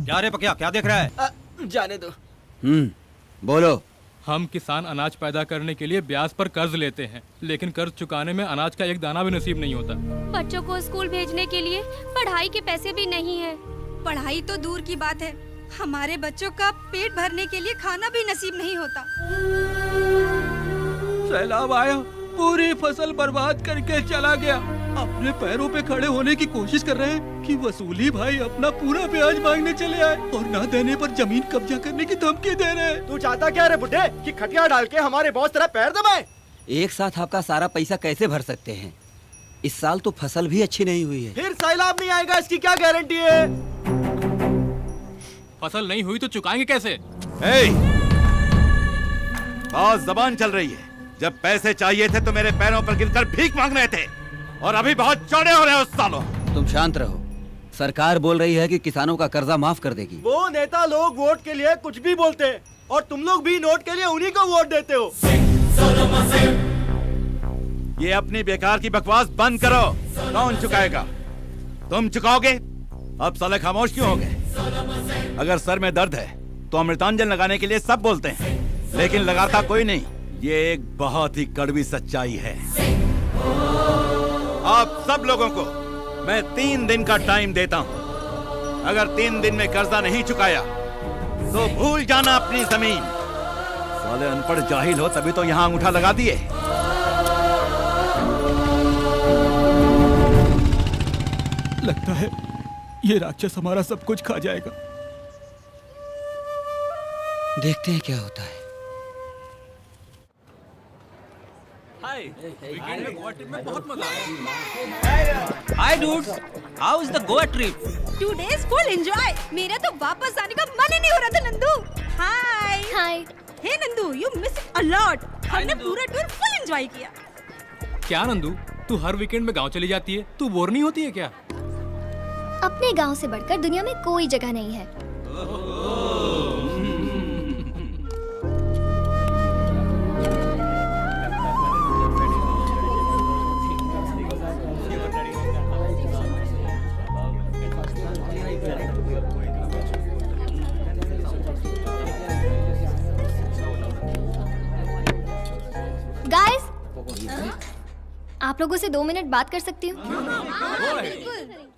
क्या रे पकिया, क्या देख रहा है? जाने दो। बोलो। हम किसान अनाज पैदा करने के लिए ब्याज पर कर्ज लेते हैं, लेकिन कर्ज चुकाने में अनाज का एक दाना भी नसीब नहीं होता। बच्चों को स्कूल भेजने के लिए पढ़ाई के पैसे भी नहीं है। पढ़ाई तो दूर की बात है, हमारे बच्चों का पेट भरने के लिए खाना भी नसीब नहीं होता। सैलाब आया, पूरी फसल बर्बाद करके चला गया। अपने पैरों पे खड़े होने की कोशिश कर रहे हैं कि वसूली भाई अपना पूरा ब्याज मांगने चले आए और ना देने पर जमीन कब्जा करने की धमकी दे रहे हैं। तू चाहता क्या रे बुड्ढे, कि खटिया डाल के हमारे बॉस तेरा पैर दबाए? एक साथ आपका सारा पैसा कैसे भर सकते हैं? इस साल तो फसल भी अच्छी नहीं हुई है। फिर सैलाब नहीं आएगा इसकी क्या गारंटी है? फसल नहीं हुई तो चुकाएंगे कैसे? बहुत जबान चल रही है। जब पैसे चाहिए थे तो मेरे पैरों पर गिरकर भीख मांग रहे थे, और अभी बहुत चौड़े हो रहे हो सालों। तुम शांत रहो, सरकार बोल रही है कि किसानों का कर्जा माफ कर देगी। वो नेता लोग वोट के लिए कुछ भी बोलते हैं, और तुम लोग भी नोट के लिए उन्हीं को वोट देते हो। ये अपनी बेकार की बकवास बंद करो। कौन चुकाएगा? तुम चुकाओगे? अब साले खामोश क्यों हो गए? अगर सर में दर्द है तो अमृतांजन लगाने के लिए सब बोलते हैं, लेकिन लगाता कोई नहीं। ये एक बहुत ही कड़वी सच्चाई है। आप सब लोगों को मैं 3 दिन का टाइम देता हूँ। अगर 3 दिन में कर्जा नहीं चुकाया तो भूल जाना अपनी जमीन। साले अनपढ़ जाहिल हो तभी तो यहाँ अंगूठा लगा दिए। लगता है ये राक्षस हमारा सब कुछ खा जाएगा। देखते हैं क्या होता है। Hi dudes, how is the Goa trip? 2 days full enjoy. मेरा तो वापस आने का मन ही नहीं हो रहा था Nandu. Hi hi. Hey Nandu, you miss a lot. हमने पूरा टूर फुल एंजॉय किया। क्या नंदू, तू हर वीकेंड में गांव चली जाती है, तू बोर नहीं होती है क्या? अपने गांव से बढ़कर दुनिया में कोई जगह नहीं है। गाइस, आप लोगों से 2 मिनट बात कर सकती हूँ?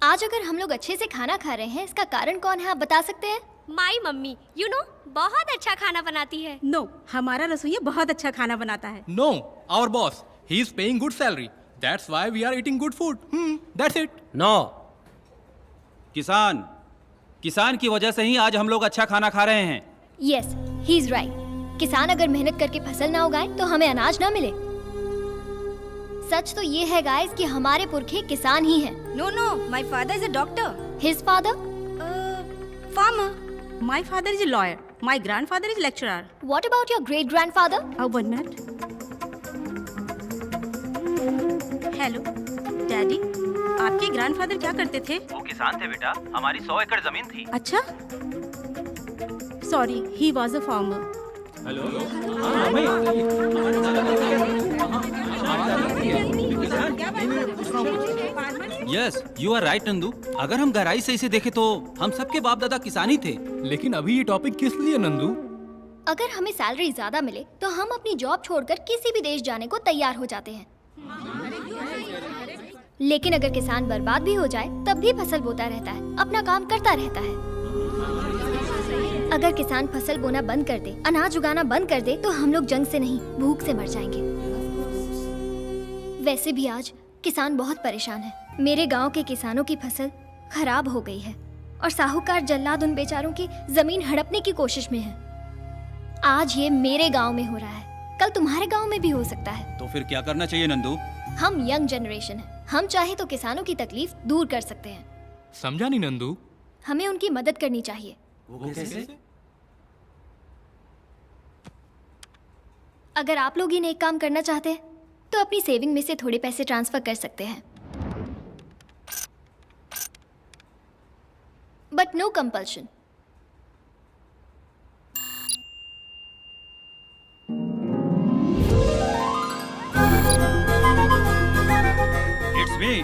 आज अगर हम लोग अच्छे से खाना खा रहे हैं, इसका कारण कौन है, आप बता सकते हैं? माई मम्मी, यू नो, बहुत अच्छा खाना बनाती है। नो, हमारा रसोइया बहुत अच्छा खाना बनाता है। No, our boss. He is paying good salary. That's why we are eating good food. That's it. No, किसान की वजह से ही आज हम लोग अच्छा खाना खा रहे हैं। Yes, he is right. किसान अगर मेहनत करके फसल ना उगाए तो हमें अनाज ना मिले। सच तो ये है गाइस कि हमारे पुरखे किसान ही हैं। No no, my father is a doctor. His father? Farmer. My father is a lawyer. My grandfather is lecturer. What about your great grandfather? 1 minute. Hello daddy, आपके ग्रैंडफादर क्या करते थे? वो किसान थे बेटा, हमारी 100 एकड़ जमीन थी। अच्छा, sorry, he was a farmer. Yes, you are right Nandu. अगर हम गहराई से इसे देखें तो हम सबके बाप दादा किसान ही थे। लेकिन अभी ये टॉपिक किस लिए नंदू? अगर हमें सैलरी ज्यादा मिले तो हम अपनी जॉब छोड़कर किसी भी देश जाने को तैयार हो जाते हैं। लेकिन अगर किसान बर्बाद भी हो जाए तब भी फसल बोता रहता है, अपना काम करता रहता है। अगर किसान फसल बोना बंद कर दे, अनाज उगाना बंद कर दे, तो हम लोग जंग से नहीं, भूख से मर जाएंगे। वैसे भी आज किसान बहुत परेशान है। मेरे गांव के किसानों की फसल खराब हो गई है और साहूकार जल्लाद उन बेचारों की जमीन हड़पने की कोशिश में है। आज ये मेरे गांव में हो रहा है, कल तुम्हारे गांव में भी हो सकता है। तो फिर क्या करना चाहिए नंदू? हम यंग जनरेशन है, हम चाहे तो किसानों की तकलीफ दूर कर सकते हैं। समझा नहीं नंदू? हमें उनकी मदद करनी चाहिए। वो कैसे? अगर आप लोग ही नेक काम करना चाहते हैं तो अपनी सेविंग में से थोड़े पैसे ट्रांसफर कर सकते हैं, but no compulsion. It's me.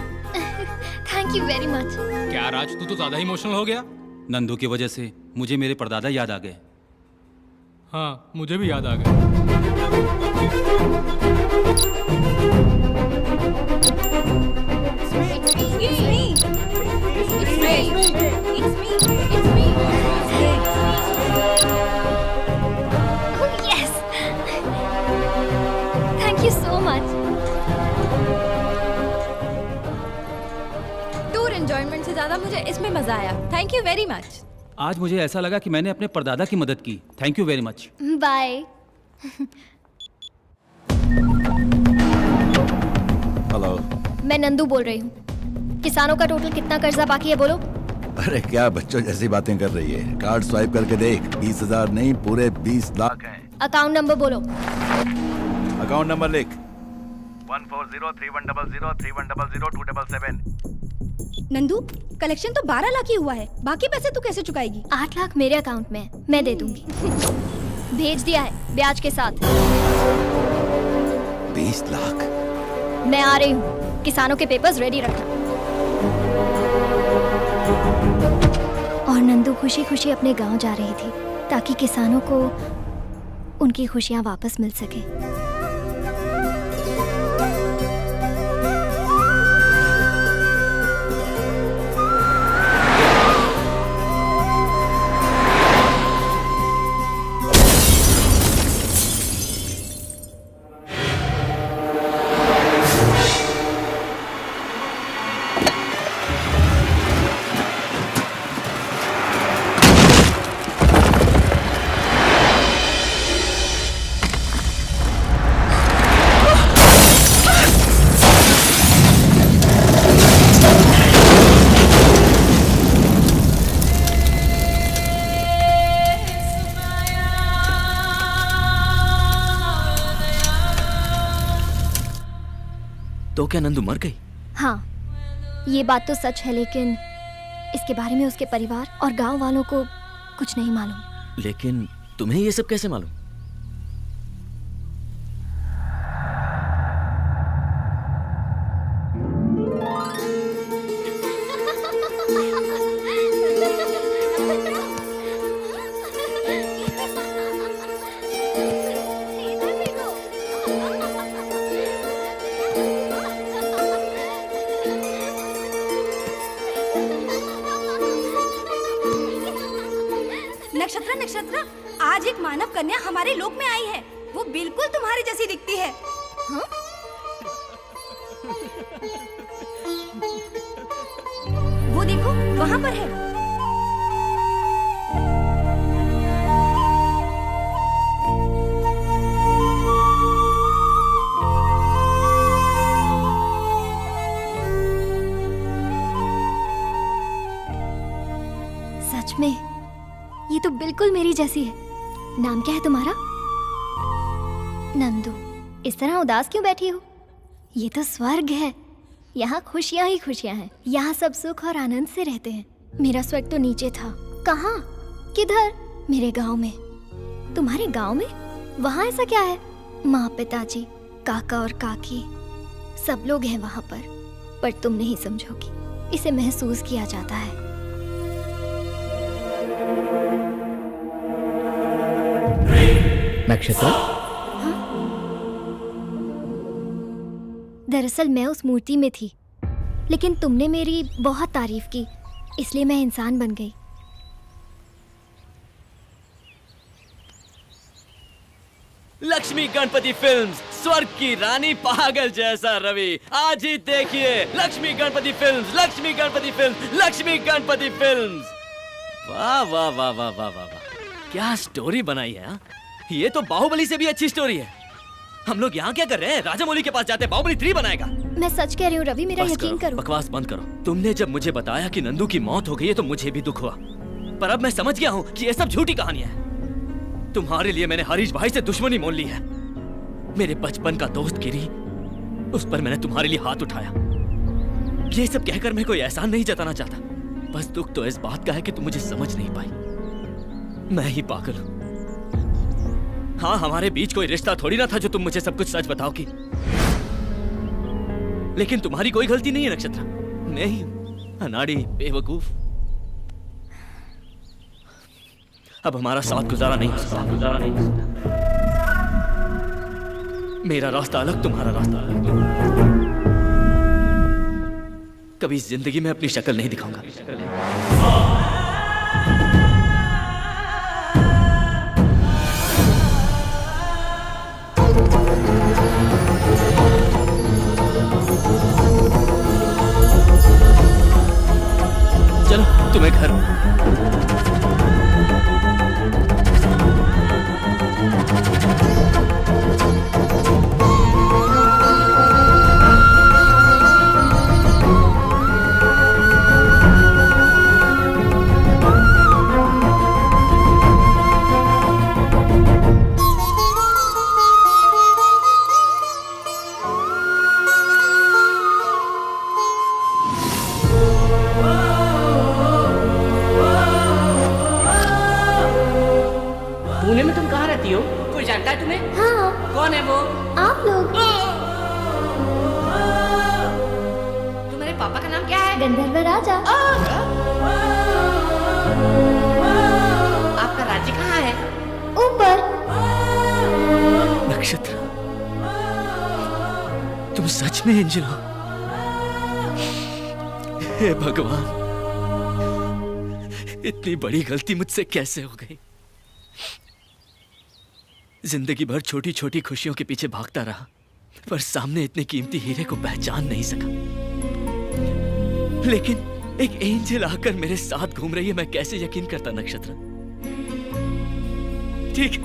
Thank you very much. क्या राज, तू तो ज्यादा इमोशनल हो गया। नंदू की वजह से मुझे मेरे परदादा याद आ गए। हाँ, मुझे भी याद आ गया। Thank you so much. Tour enjoyment से ज्यादा मुझे इसमें मजा आया। Thank you very much. आज मुझे ऐसा लगा कि मैंने अपने परदादा की मदद की। Thank you very much. Bye. Hello, मैं नंदू बोल रही हूँ। किसानों का टोटल कितना कर्जा बाकी है बोलो? अरे क्या बच्चों जैसी बातें कर रही है। कार्ड स्वाइप करके देख, 20,000 नहीं पूरे 20 लाख हैं। अकाउंट नंबर बोलो। अकाउंट नंबर लिख। 14031003100277। नंदू, कलेक्शन तो 12 लाख ही हुआ है, बाकी पैसे तू कैसे चुकाएगी? 8 लाख मेरे अकाउंट में है, मैं दे दूंगी। भेज दिया है ब्याज के साथ। 20 लाख। मैं आ रही हूँ, किसानों के पेपर्स रेडी रखना। और नंदू खुशी खुशी अपने गांव जा रही थी ताकि किसानों को उनकी खुशियां वापस मिल सके। तो क्या नंदू मर गई? हाँ, ये बात तो सच है, लेकिन इसके बारे में उसके परिवार और गांव वालों को कुछ नहीं मालूम। लेकिन तुम्हें ये सब कैसे मालूम? नक्षत्र नक्षत्र, आज एक मानव कन्या हमारे लोक में आई है। वो बिल्कुल तुम्हारी जैसी दिखती है। हाँ? वो देखो, वहाँ पर है। सच में ये तो बिल्कुल मेरी जैसी है। नाम क्या है तुम्हारा? नंदू। इस तरह उदास क्यों बैठी हो? ये तो स्वर्ग है। यहाँ खुशियाँ ही खुशियाँ हैं। यहाँ सब सुख और आनंद से रहते हैं। मेरा स्वर्ग तो नीचे था। कहाँ? किधर? मेरे गांव में। तुम्हारे गांव में? वहाँ ऐसा क्या है? माँ, पिताजी, काका और काकी सब लोग हैं वहाँ पर तुम नहीं समझोगी। इसे महसूस किया जाता है। नक्षत्र, दरअसल मैं उस मूर्ति में थी, लेकिन तुमने मेरी बहुत तारीफ की, इसलिए मैं इंसान बन गई। लक्ष्मी गणपति फिल्म्स, स्वर्ग की रानी पागल जैसा रवि। आज ही देखिए Lakshmi Ganpati films, Lakshmi Ganpati films, Lakshmi Ganpati films. वाह वाह वाह वाह वाह वाह वाह, क्या स्टोरी बनाई है। हा? ये तो बाहुबली से भी अच्छी स्टोरी है। हम लोग यहाँ क्या कर रहे हैं? राजामौली के पास जाते हैं, बाहुबली 3 बनाएगा। मैं सच कह रही हूँ रवि, मेरा यकीन करो। बकवास बंद करो। तुमने जब मुझे बताया कि नंदू की मौत हो गई है तो मुझे भी दुख हुआ, पर अब मैं समझ गया हूँ कि ये सब झूठी कहानियां हैं। तुम्हारे लिए मैंने हरीश भाई से दुश्मनी मोल ली है। मेरे बचपन का दोस्त गिरी, उस पर मैंने तुम्हारे लिए हाथ उठाया। ये सब कहकर मैं कोई एहसान नहीं जताना चाहता, बस दुख तो इस बात का है कि तुम मुझे समझ नहीं पाई। मैं ही पागल हूं। हाँ, हमारे बीच कोई रिश्ता थोड़ी ना था जो तुम मुझे सब कुछ सच बताओगी। लेकिन तुम्हारी कोई गलती नहीं है नक्षत्र, मैं ही हूं अनाड़ी, बेवकूफ। अब हमारा साथ गुजारा नहीं हो सकता। मेरा रास्ता अलग, तुम्हारा रास्ता अलग। कभी जिंदगी में अपनी शक्ल नहीं दिखाऊंगा। चलो तुम्हें घर। पुणे में तुम कहाँ रहती हो? कोई जानता है तुम्हें? हाँ। कौन है वो? आप लोग। तुम्हारे पापा का नाम क्या है? गंधर्व राजा। आपका राज्य कहाँ है? ऊपर। नक्षत्र, तुम सच में एंजल हो? हे भगवान, इतनी बड़ी गलती मुझसे कैसे हो गई? जिंदगी भर छोटी छोटी खुशियों के पीछे भागता रहा, पर सामने इतने कीमती हीरे को पहचान नहीं सका। लेकिन एक एंजल आकर मेरे साथ घूम रही है, मैं कैसे यकीन करता नक्षत्र? ठीक,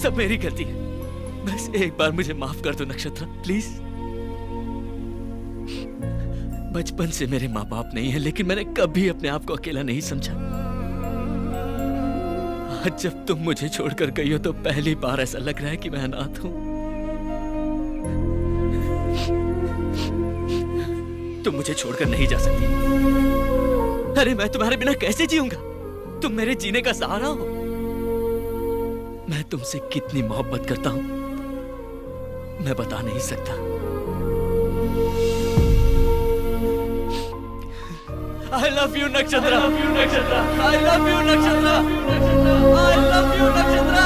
सब मेरी गलती है। बस एक बार मुझे माफ कर दो नक्षत्र, प्लीज। बचपन से मेरे माँ बाप नहीं है, लेकिन मैंने कभी अपने आप को अकेला नहीं समझा। आज जब तुम मुझे छोड़कर गई हो तो पहली बार ऐसा लग रहा है कि मैं अनाथ हूं। तुम मुझे छोड़कर नहीं जा सकती। अरे मैं तुम्हारे बिना कैसे जीऊंगा? तुम मेरे जीने का सहारा हो। मैं तुमसे कितनी मोहब्बत करता हूं मैं बता नहीं सकता। I love you Nakshatra. I love you Nakshatra. I love you Nakshatra. I love you Nakshatra.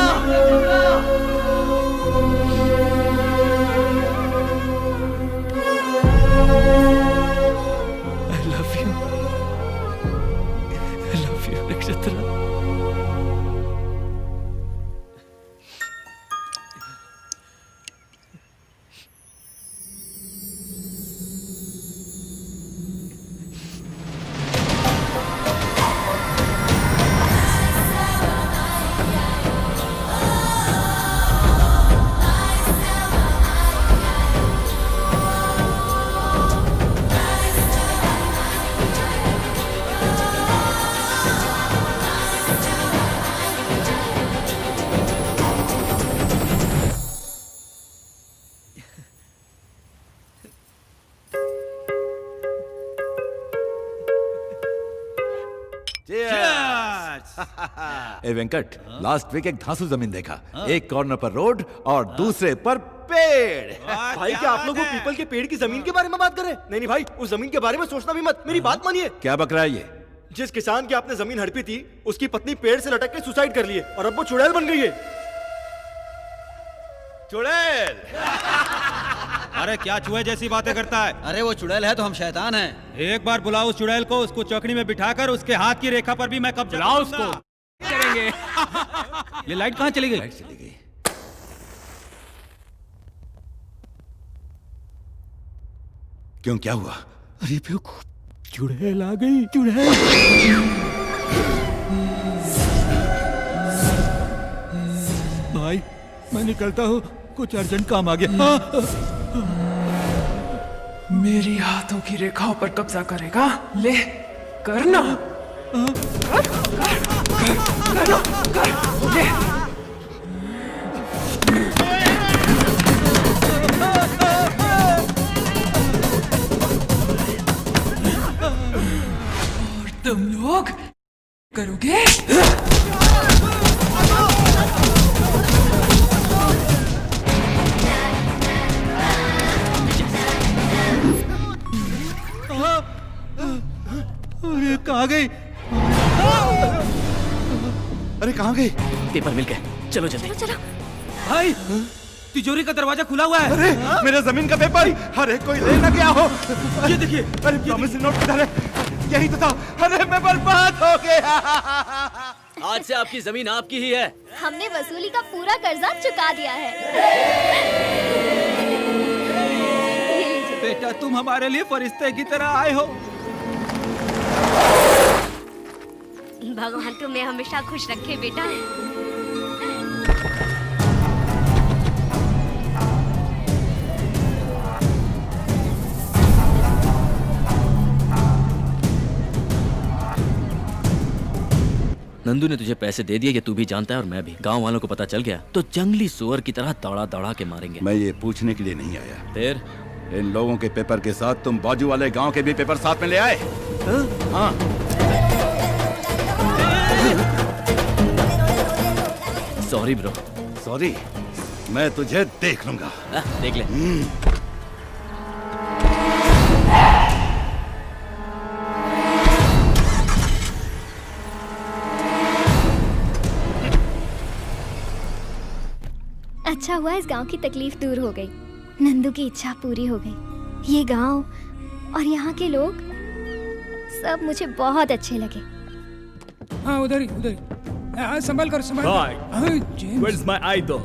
Nakshatra. ए वेंकट, लास्ट वीक एक धांसू जमीन देखा। एक कॉर्नर पर रोड और दूसरे पर पेड़। भाई क्या आप लोग वो पीपल के पेड़ की जमीन के बारे में बात कर रहे हैं? नहीं भाई, उस जमीन के बारे में सोचना भी मत। मेरी बात मानिए। क्या बक रहा है ये? जिस किसान की आपने जमीन हड़पी थी, उसकी पत्नी पेड़ से लटक के सुसाइड कर लिए और अब वो चुड़ैल बन गई है। चुड़ैल? अरे क्या चूहे जैसी बातें करता है? अरे वो चुड़ैल है तो हम शैतान हैं। एक बार बुलाओ उस चुड़ैल को, उसको चौकड़ी में बिठाकर उसके हाथ की रेखा पर भी मैं कब्जा बुलाओ उसको। करेंगे। ये लाइट कहाँ चली गई? चली गई। क्यों, क्या हुआ? अरे बेवकूफ, चुड़ैल आ गई। चुड़ैल। भाई मैं निकलता हूँ, कुछ अर्जेंट काम आ गया। मेरी हाथों की रेखाओं पर कब्जा करेगा? ले करना। ले। और तुम लोग करोगे? अरे कहाँ गई? अरे कहाँ गई? पेपर मिल गए, चलो जल्दी। चलो। भाई तिजोरी का दरवाजा खुला हुआ है। अरे मेरा जमीन का पेपर। अरे कोई ले ना गया हो। ये देखिए। अरे प्रॉमिसरी नोट किधर है? यही तो था। अरे मैं बर्बाद हो गया। आज से आपकी जमीन आपकी ही है। हमने वसूली का पूरा कर्जा चुका दिया है। बेटा तुम हमारे लिए फरिश्ते की तरह आए हो। भगवान तुम्हें हमेशा खुश रखे बेटा। नंदू ने तुझे पैसे दे दिए, ये तू भी जानता है और मैं भी। गांव वालों को पता चल गया तो जंगली सुअर की तरह दौड़ा दौड़ा के मारेंगे। मैं ये पूछने के लिए नहीं आया। फिर इन लोगों के पेपर के साथ तुम बाजू वाले गांव के भी पेपर साथ में ले आए? हाँ। Sorry bro. सॉरी? मैं तुझे देख लूंगा। देख ले। अच्छा हुआ इस गांव की तकलीफ दूर हो गई। नंदू की इच्छा पूरी हो गई। ये गांव और यहाँ के लोग सब मुझे बहुत अच्छे लगे। हाँ उधर ही उधर ही। संभाल कर संभाल कर। James. Where's my idol?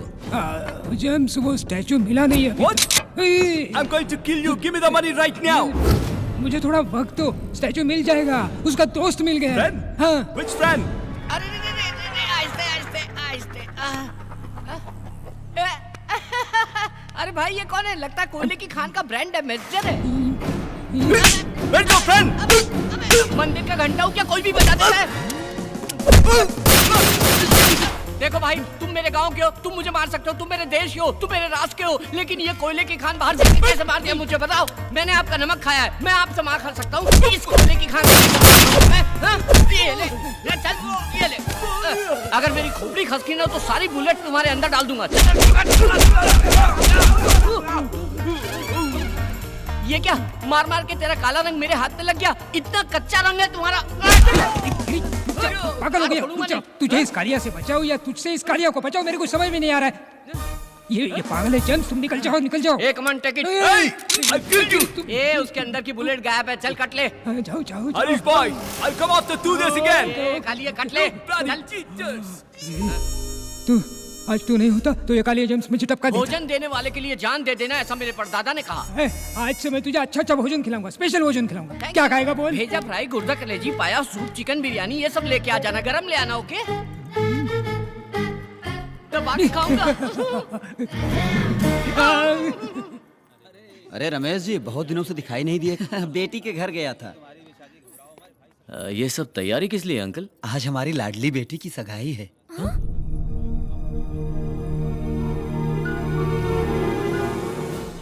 James वो स्टैचू मिला नहीं है। What? I'm going to kill you. Give me the money right now. मुझे थोड़ा वक्त दो, स्टैचू मिल जाएगा। उसका दोस्त मिल गया। Friend? हाँ। Which friend? अरे भाई ये कौन है? लगता है कोयले की खान का ब्रांड एम्बेसडर है। Where's your friend? मंदिर का घंटा हो क्या कोई भी बजा देता है? देखो भाई, तुम मेरे गांव के हो, तुम मुझे मार सकते हो, तुम मेरे देश के हो, तुम मेरे राष्ट्र के हो, लेकिन ये कोयले की खान बाहर से कैसे मार दिया मुझे बताओ? मैंने आपका नमक खाया है, मैं आपसे मार खा सकता हूँ, इस कोयले की खान ये ले, चल ये ले। अगर मेरी खोपड़ी खसकी ना तो सारी बुलेट तुम्हारे अंदर डाल दूंगा। ये क्या मार मार के तेरा काला रंग मेरे हाथ में लग गया? इतना कच्चा रंग है तुम्हारा। पागल हो गया, तुझे इस कालिया से बचाओ या तुझसे इस कालिया को बचाओ, मेरे को समझ में नहीं आ रहा है। ये पागल है जेम्स, तुम निकल जाओ, निकल जाओ। एक मिनट, टेक इट। ए, उसके अंदर की बुलेट गायब है, चल कट ले। जाओ जाओ। हरीश भाई, I'll come after do this again। Kaliya cut ले, चल। तू आज तू नहीं होता तो ये कालिया जेम्स मुझे टपका देता। भोजन देने वाले के लिए जान दे देना, ऐसा मेरे परदादा ने कहा। आज से मैं तुझे अच्छा अच्छा भोजन खिलाऊंगा, स्पेशल भोजन खिलाऊंगा। क्या खाएगा बोल? भेजा फ्राई, गुर्दा कलेजी, पाया, सूप, चिकन बिरयानी, ये सब लेके आ जाना, गरम ले आना, ओके? तो बाकी खाऊंगा। अरे रमेश जी, बहुत दिनों से दिखाई नहीं दिए। बेटी के घर गया था। ये सब तैयारी किस लिए अंकल? आज हमारी लाडली बेटी की सगाई है।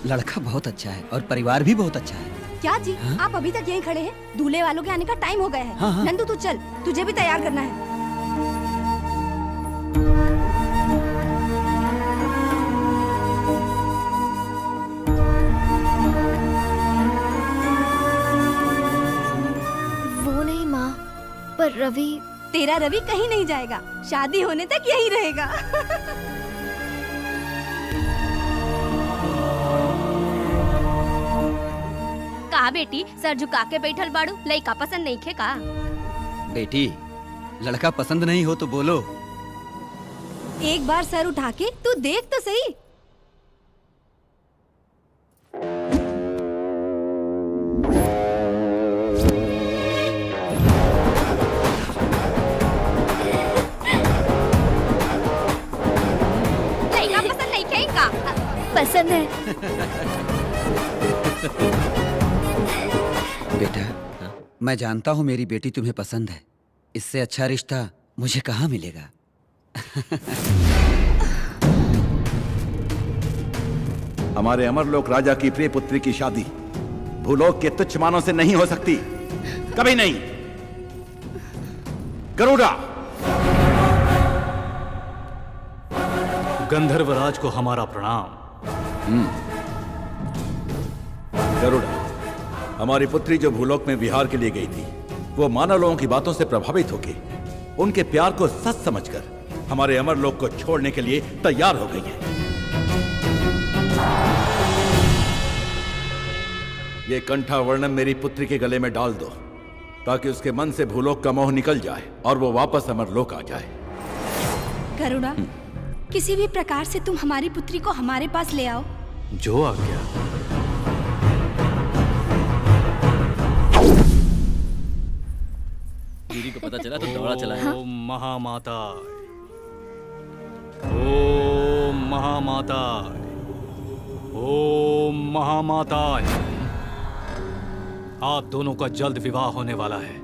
लड़का बहुत अच्छा है और परिवार भी बहुत अच्छा है। क्या जी, आप अभी तक यहीं खड़े हैं? दूल्हे वालों के आने का टाइम हो गया है। हाँ। नंदू तू चल, तुझे भी तैयार करना है। वो नहीं माँ, पर रवि। तेरा रवि कहीं नहीं जाएगा, शादी होने तक यही रहेगा। का बेटी सर झुका के बैठल बाड़ू, लइका पसंद नहीं खे का? बेटी, लड़का पसंद नहीं हो तो बोलो। एक बार सर उठा के तू देख तो सही। लइका पसंद नहीं खे का? पसंद है। बेटा, मैं जानता हूँ मेरी बेटी तुम्हें पसंद है। इससे अच्छा रिश्ता मुझे कहाँ मिलेगा? हमारे अमरलोक राजा की प्रिय पुत्री की शादी भूलोक के तुच्छ मानों से नहीं हो सकती, कभी नहीं। गरुड़ा, गंधर्वराज को हमारा प्रणाम। गरुड़ा, हमारी पुत्री जो भूलोक में विहार के लिए गई थी, वो मानव लोगों की बातों से प्रभावित होकर उनके प्यार को सच समझकर हमारे अमरलोक को छोड़ने के लिए तैयार हो गई है। ये कंठा वर्णम मेरी पुत्री के गले में डाल दो, ताकि उसके मन से भूलोक का मोह निकल जाए और वो वापस अमरलोक आ जाए। करुणा, किसी भी प्रकार से तुम हमारी पुत्री को हमारे पास ले आओ। जो आ गया। दीदी को पता चला तो दौड़ा चला है। ओम महामाता, ओम महामाता, ओम महामाता। आप दोनों का जल्द विवाह होने वाला है,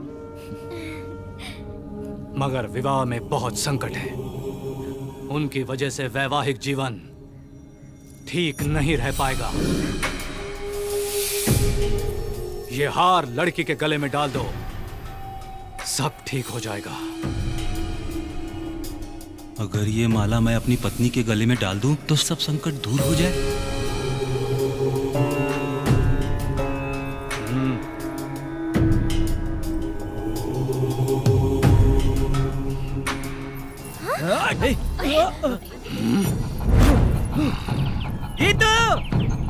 मगर विवाह में बहुत संकट है। उनकी वजह से वैवाहिक जीवन ठीक नहीं रह पाएगा। ये हार लड़की के गले में डाल दो, सब ठीक हो जाएगा। अगर ये माला मैं अपनी पत्नी के गले में डाल दूं तो सब संकट दूर हो जाए। गीतू,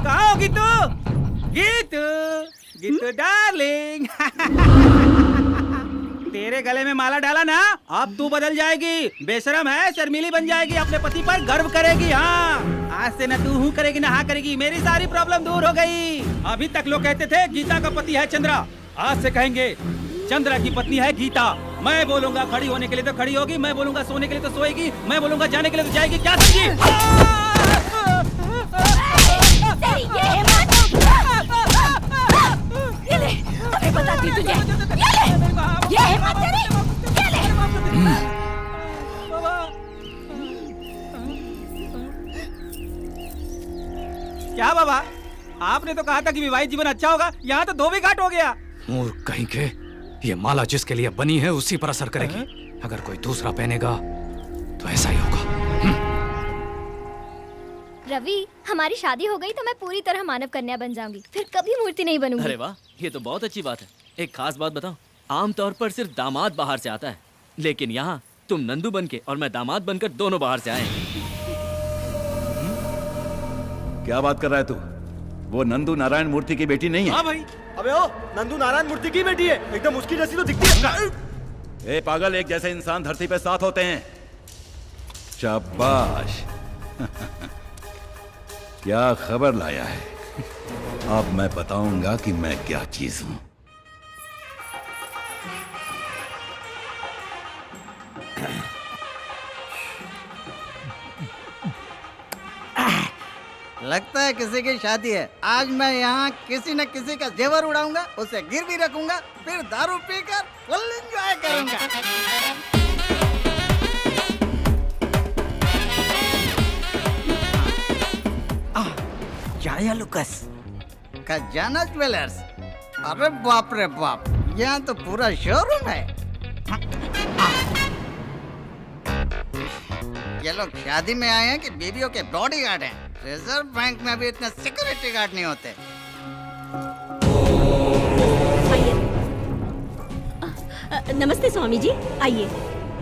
कहाँ हो गीतू? गीतू, गीतू डार्लिंग। तेरे गले में माला डाला ना, अब तू बदल जाएगी। बेशरम है, शर्मीली बन जाएगी, अपने पति पर गर्व करेगी। हाँ, आज से न तू हूँ करेगी न हाँ करेगी। मेरी सारी प्रॉब्लम दूर हो गई। अभी तक लोग कहते थे गीता का पति है चंद्रा, आज से कहेंगे चंद्रा की पत्नी है गीता। मैं बोलूंगा खड़ी होने के लिए तो खड़ी होगी, मैं बोलूंगा सोने के लिए तो सोएगी, मैं बोलूंगा जाने के लिए तो जाएगी। क्या समझी? अभी बताती तुझे। ये हिम्मत तेरी, ये ले। बाबा, आपने तो कहा था कि विवाहित जीवन अच्छा होगा, यहाँ तो धोबी घाट हो गया। मूर्ख कहीं के, ये माला जिसके लिए बनी है उसी पर असर करेगी। अगर कोई दूसरा पहनेगा तो ऐसा ही होगा। रवि, हमारी शादी हो गई तो मैं पूरी तरह मानव कन्या बन जाऊंगी, फिर कभी मूर्ति नहीं बनूंगी। अरे वाह, ये तो बहुत अच्छी बात है। एक खास बात बताऊं, आमतौर पर सिर्फ दामाद बाहर से आता है, लेकिन यहाँ तुम नंदू बन के और मैं दामाद बनकर दोनों बाहर से आए हैं। क्या बात कर रहा है तू? वो नंदू नारायण मूर्ति की बेटी नहीं है। हाँ भाई। अबे ओ, नंदू नारायण मूर्ति की बेटी है, एकदम उसकी जैसी तो दिखती है। ए पागल, एक जैसे इंसान धरती पे साथ होते हैं। शाबाश। क्या खबर लाया है? अब मैं बताऊंगा कि मैं क्या चीज हूं। लगता है किसी की शादी है। आज मैं यहाँ किसी न किसी का जेवर उड़ाऊंगा, उसे गिरवी रखूंगा, फिर दारू पीकर फुल एंजॉय करूंगा। जाया लुकस, खजाना ज्वेलर्स। अरे बाप रे बाप, यहाँ तो पूरा शोरूम है। ये लोग शादी में आए हैं कि बीवियों के बॉडीगार्ड हैं? रिजर्व बैंक में भी इतने सिक्योरिटी गार्ड नहीं होते। नमस्ते स्वामी जी, आइए।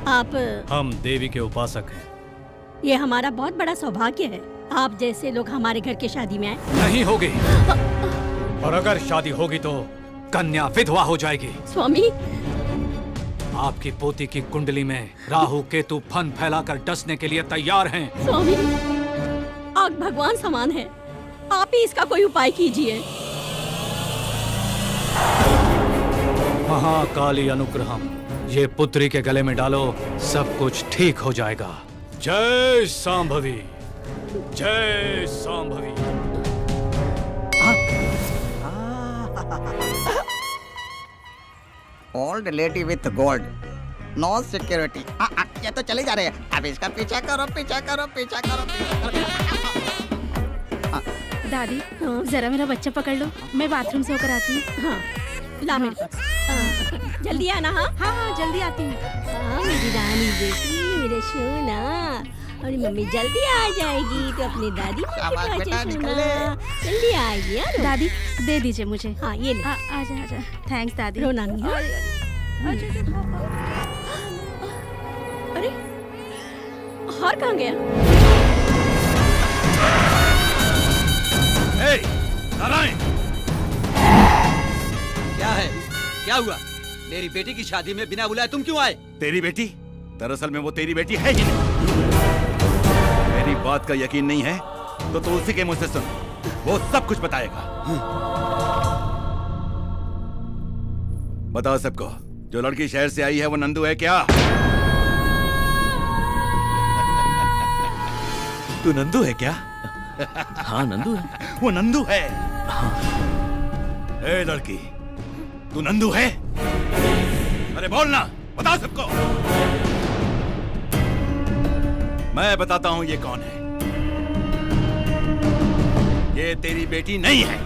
आप? हम देवी के उपासक हैं। ये हमारा बहुत बड़ा सौभाग्य है, आप जैसे लोग हमारे घर के शादी में आए। नहीं होगी, और अगर शादी होगी तो कन्या विधवा हो जाएगी। स्वामी, आपकी पोती की कुंडली में राहु केतु फन फैलाकर डसने के लिए तैयार हैं। स्वामी, आप भगवान समान है, आप ही इसका कोई उपाय कीजिए। महाकाली अनुग्रहम, ये पुत्री के गले में डालो, सब कुछ ठीक हो जाएगा। जय सांभवी, जय Shambhavi. Old lady with gold, no security. ये तो चले जा रहे हैं। अब इसका पीछा करो, पीछा करो, पीछा करो, पीछा करो। दादी, जरा मेरा बच्चा पकड़ लो, मैं बाथरूम से होकर आती हूँ। हाँ, ला मेरे पास। जल्दी आना। हाँ हाँ हाँ, जल्दी आती हूँ। मेरी रानी बेटी, मेरे सोना, और मम्मी जल्दी आ जाएगी तो अपनी दादी जल्दी आएगी यार। दादी, दे दीजिए मुझे। हाँ, ये ले। आजा आजा। थैंक्स दादी। रोना नहीं। अरे, हार कहाँ गया? नारायण, क्या है? क्या हुआ? मेरी बेटी की शादी में बिना बुलाए तुम क्यों आए? तेरी बेटी? दरअसल में वो तेरी बेटी है ही नहीं। मेरी बात का यकीन नहीं है तो तू उसी के मुंह से सुन, वो सब कुछ बताएगा। बताओ सबको, जो लड़की शहर से आई है वो नंदू है क्या? तू नंदू है क्या? हाँ, नंदू है। वो नंदू है। हाँ। ए लड़की, तू नंदू है? अरे बोलना, बता सबको। मैं बताता हूँ ये कौन है। ये तेरी बेटी नहीं है।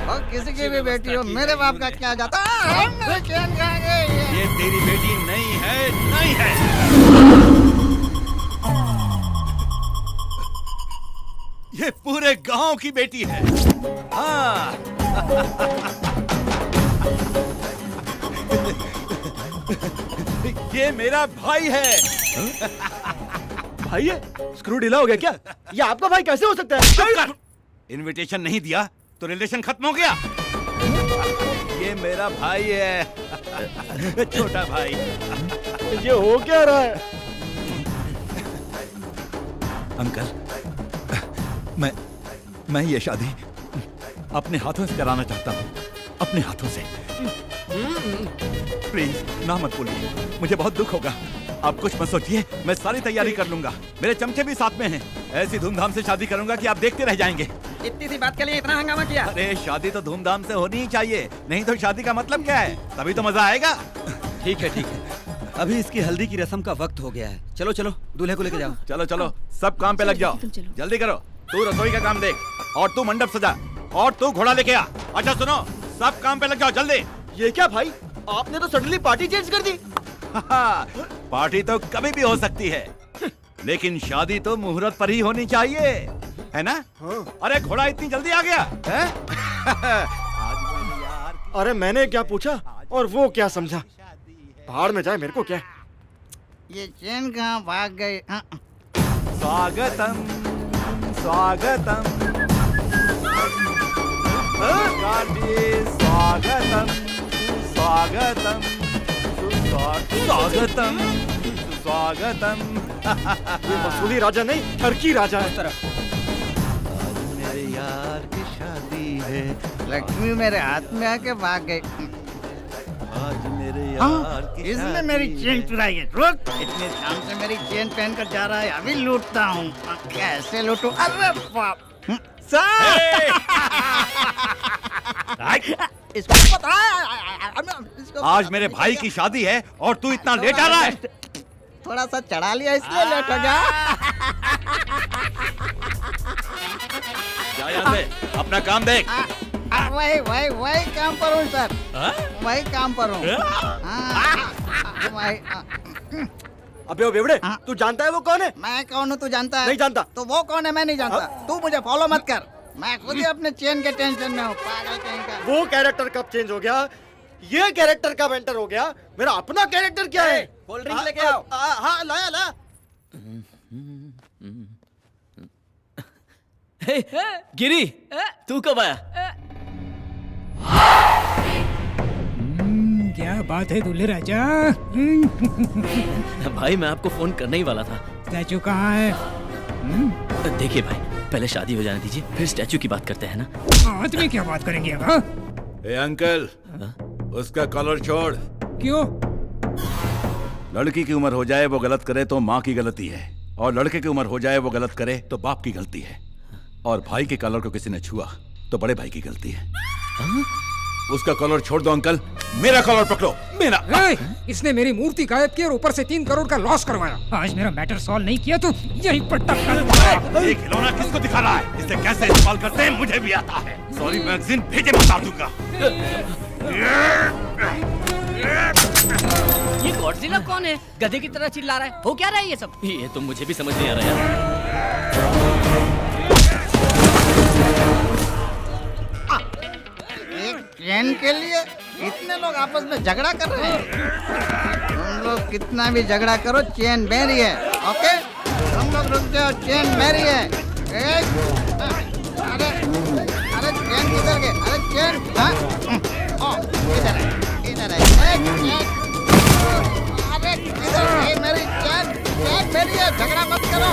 और किसी की भी बेटी हो, मेरे बाप का क्या जाता है? ये तेरी बेटी नहीं है, नहीं है। ये पूरे गांव की बेटी है। हाँ। ये मेरा भाई है। भाई है? स्क्रू ढीला हो गया क्या? ये आपका भाई कैसे हो सकता है? इनविटेशन नहीं दिया तो रिलेशन खत्म हो गया। ये मेरा भाई है, छोटा भाई। ये हो क्या रहा है? अंकल, मैं ये शादी अपने हाथों से कराना चाहता हूँ, अपने हाथों से। प्लीज ना मत बोलिए, मुझे बहुत दुख होगा। आप कुछ मत सोचिए, मैं सारी तैयारी कर लूंगा। मेरे चमचे भी साथ में हैं। ऐसी धूमधाम से शादी करूंगा कि आप देखते रह जाएंगे। इतनी सी बात के लिए इतना हंगामा किया? अरे शादी तो धूमधाम से होनी ही चाहिए, नहीं तो शादी का मतलब क्या है? तभी तो मजा आएगा। ठीक है ठीक है, अभी इसकी हल्दी की रस्म का वक्त हो गया है। चलो चलो दूल्हे को लेके जाओ। चलो चलो सब काम पे लग जाओ, जल्दी करो। तू रसोई का काम देख, और तू मंडप सजा, और तू घोड़ा लेके आ। अच्छा सुनो, सब काम पे लग जाओ जल्दी। ये क्या भाई, आपने तो सडनली पार्टी चेंज कर दी। पार्टी तो कभी भी हो सकती है, लेकिन शादी तो मुहूर्त पर ही होनी चाहिए, है ना? अरे घोड़ा इतनी जल्दी आ गया है? अरे मैंने क्या पूछा और वो क्या समझा? भाड़ में जाए, मेरे को क्या। ये चैन कहाँ भाग गए? स्वागतम स्वागतम स्वागतम स्वागतम स्वागतम स्वागतम। ये वसूली राजा नहीं, ठरकी राजा है। आज मेरे यार की शादी है, लक्ष्मी मेरे हाथ में आके भाग गई। आज मेरे यार की इसने मेरी चेन चुराई है। रुक, इतने शाम से मेरी चेन पहन कर जा रहा है, अभी लूटता हूँ। कैसे लूटूं? अरे बाप! इसको पता है आज मेरे भाई की शादी है और तू इतना लेट आ रहा है। थोड़ा सा चढ़ा लिया इसलिए लेट हो गया। जा यहाँ से, अपना काम देख। वही वही वही काम पर हूँ सर, वही काम पर हूँ। अबे ओ बेवड़े, तू जानता है वो कौन है? मैं कौन हूँ तू जानता है? नहीं जानता। तो वो कौन है मैं नहीं जानता। तू मुझे फॉलो मत कर, मैं खुद ही अपने चेन के टेंशन में हूँ। पागल कहीं का। वो कैरेक्टर कब चेंज हो गया? ये कैरेक्टर कब एंटर हो गया? मेरा अपना कैरेक्टर क्या है? कोल्ड ड्रिंक लेके आओ। हाँ लाया ला। गिरी, तू कब आया? क्या बात है दूल्हे राजा? भाई मैं आपको फोन करने ही वाला था। स्टैचू कहाँ है? देखिए भाई, पहले शादी हो जाने दीजिए, फिर स्टैचू की बात करते हैं ना। आदमी क्या बात करेंगे अब? हाँ? ए अंकल, उसका कॉलर छोड़। क्यों? लड़की की उम्र हो जाए वो गलत करे तो माँ की गलती है, और लड़के की उम्र हो जाए वो गलत करे तो बाप की गलती है, और भाई के कॉलर को किसी ने छुआ तो बड़े भाई की गलती है। उसका कॉलर छोड़ दो अंकल, मेरा कॉलर पकड़ो। मेरा इसने मेरी मूर्ति गायब की और ऊपर से 3 करोड़ का लॉस करवाया। आज मेरा मैटर सॉल्व नहीं किया तो यहीं पर टक्कर। ये खिलौना किसको दिखा रहा है? इसे कैसे इस्तेमाल करते हैं मुझे भी आता है। सॉरी मैगजीन भेजे, बता दूंगा। ये गॉडजिला कौन है? गधे की तरह चिल्ला रहा है। हो क्या रहा है ये सब? ये तो मुझे भी समझ नहीं आ रहा यार। एक चैन के लिए इतने लोग आपस में झगड़ा कर रहे हैं। तुम लोग कितना भी झगड़ा करो, चैन मेरी है। ओके, तुम लोग रुक जाओ, चैन मेरी है। अरे अरे चैन किधर गए? अरे चैन इधर है, इधर है। अरे किधर गई मेरी चैन? चैन मेरी है, झगड़ा मत करो।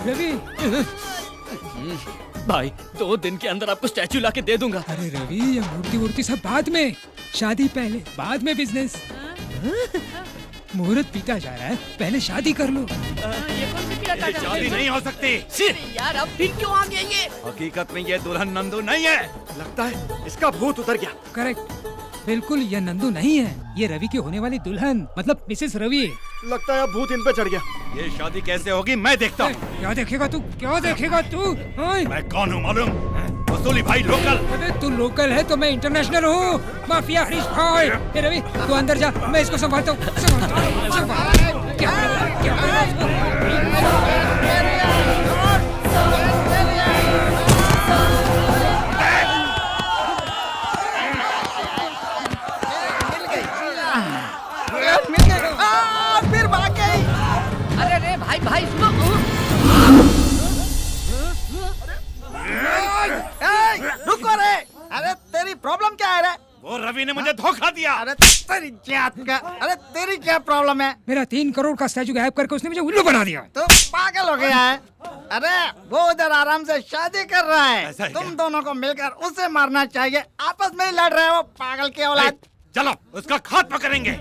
रवि, भाई 2 दिन के अंदर आपको स्टैचू लाके दे दूंगा। अरे रवि, ये मूर्ति सब बाद में, शादी पहले, बाद में बिजनेस। मुहूर्त पीता जा रहा है, पहले शादी कर लो। ये कौन सी पीड़ा काटा? शादी नहीं हो सकती। यार अब फिर क्यों आ गए ये? हकीकत में ये दुल्हन नंदू नहीं है। लगता है इसका भूत उतर गया। करेक्ट, बिल्कुल यह नंदू नहीं है, ये रवि की होने वाली दुल्हन, मतलब मिसेस रवि। लगता है अब भूत इन पे चढ़ गया। ये शादी कैसे होगी मैं देखता हूँ। क्या देखेगा तू? क्या देखेगा तू? मैं कौन हूँ मालूम? वसूली भाई लोकल। अबे तू लोकल है तो मैं इंटरनेशनल हूँ। माफिया हरीश भाई। ए रवि, तू अंदर जा, मैं इसको संभालता हूँ। फिर भाग गई। अरे रे भाई भाई सुनो। रुको रे। अरे तेरी प्रॉब्लम क्या है रे? वो रवि ने मुझे धोखा दिया। अरे तेरी जात का, अरे तेरी क्या प्रॉब्लम है? मेरा 3 करोड़ का स्टैचू गायब करके उसने मुझे उल्लू बना दिया। तो पागल हो गया है? अरे वो उधर आराम से शादी कर रहा है, तुम दोनों को मिलकर उसे मारना चाहिए। आपस में ही लड़ रहे हो, पागल की औलाद। चलो उसका खात्मा करेंगे।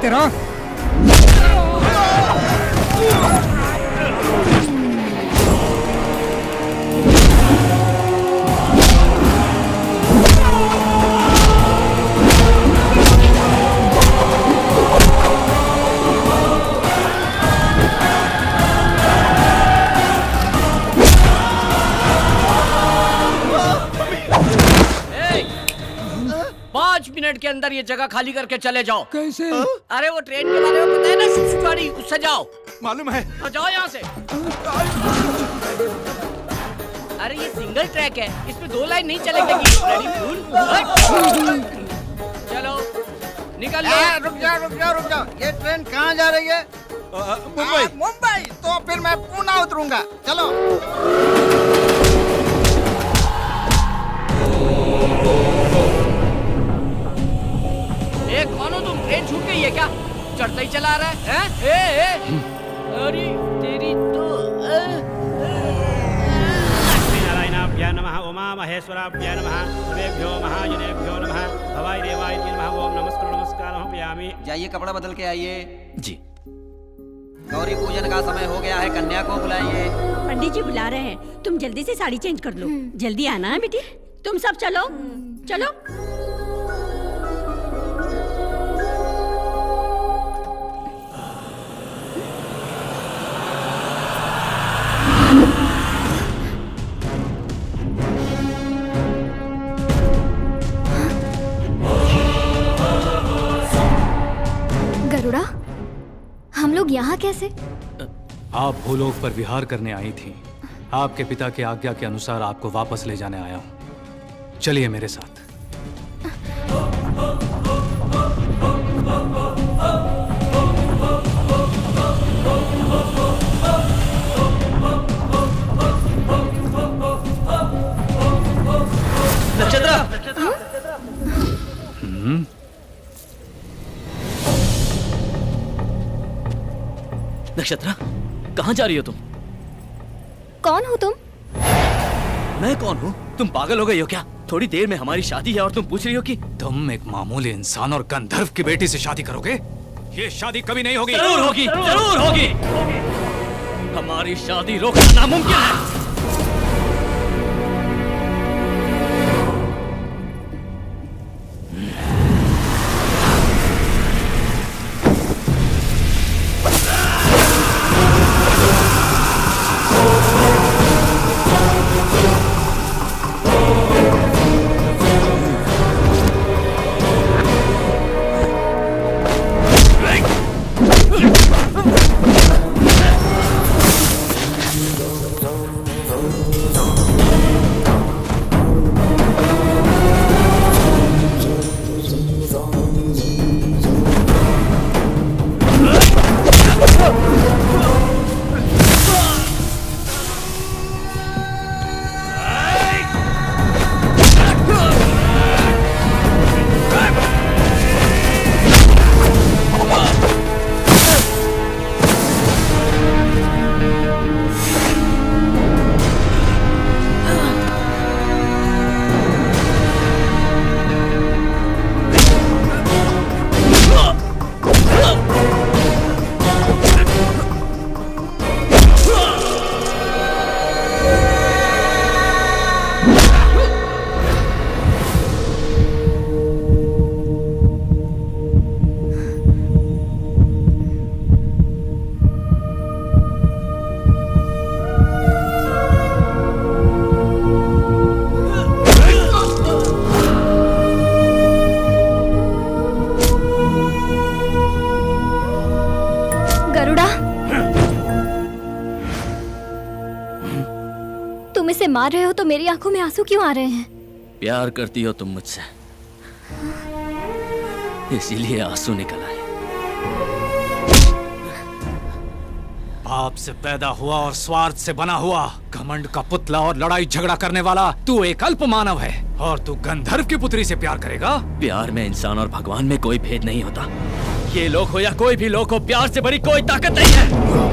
तेरा। पाँच मिनट के अंदर ये जगह खाली करके चले जाओ। कैसे? अरे वो ट्रेन के बारे में पता है ना, गाड़ी उससे जाओ। मालूम है। तो जाओ यहाँ से। अरे ये सिंगल ट्रैक है, इसमें 2 लाइन नहीं चलेगी। चलो निकल लो। रुक जाओ। ये ट्रेन कहाँ जा रही है? मुंबई। मुंबई तो फिर मैं पुणे उतरूंगा। चलो। कौन हो तुम? ट्रेन छूट गई है क्या? चढ़ता ही चला रहा है, हैं? अरे तेरी तो नारायणाभ्यां नमः, उमा महेश्वराभ्यां नमः, सर्वेभ्यो महाजनेभ्यो नमः, भवाय देवाय नमः, ओम नमस्कारं पयामि। जाइए कपड़ा बदल के आइए। जी। गौरी पूजन का समय हो गया है, कन्या को बुलाइए। पंडित जी बुला रहे हैं, तुम जल्दी से साड़ी चेंज कर लो। जल्दी आना है बेटी। तुम सब चलो चलो। गरुड़ा, हम लोग यहाँ कैसे? आप भूलोक पर विहार करने आई थी। आपके पिता की आज्ञा के अनुसार आपको वापस ले जाने आया हूँ। चलिए मेरे साथ। नक्षत्रा, कहाँ जा रही हो तुम? कौन हो तुम? मैं कौन हूँ? तुम पागल हो गई हो क्या? थोड़ी देर में हमारी शादी है और तुम पूछ रही हो कि तुम एक मामूली इंसान और गंधर्व की बेटी से शादी करोगे? ये शादी कभी नहीं होगी। जरूर होगी, जरूर होगी। हमारी शादी रोकना नामुमकिन है। मार रहे हो तो मेरी आंखों में आंसू क्यों आ रहे हैं? प्यार करती हो तुम मुझसे, इसीलिए आंसू निकल आए। पाप से पैदा हुआ और स्वार्थ से बना हुआ, घमंड का पुतला और लड़ाई झगड़ा करने वाला तू एक अल्प मानव है, और तू गंधर्व की पुत्री से प्यार करेगा? प्यार में इंसान और भगवान में कोई भेद नहीं होता। ये लोग हो या कोई भी लोग हो, प्यार से बड़ी कोई ताकत नहीं है।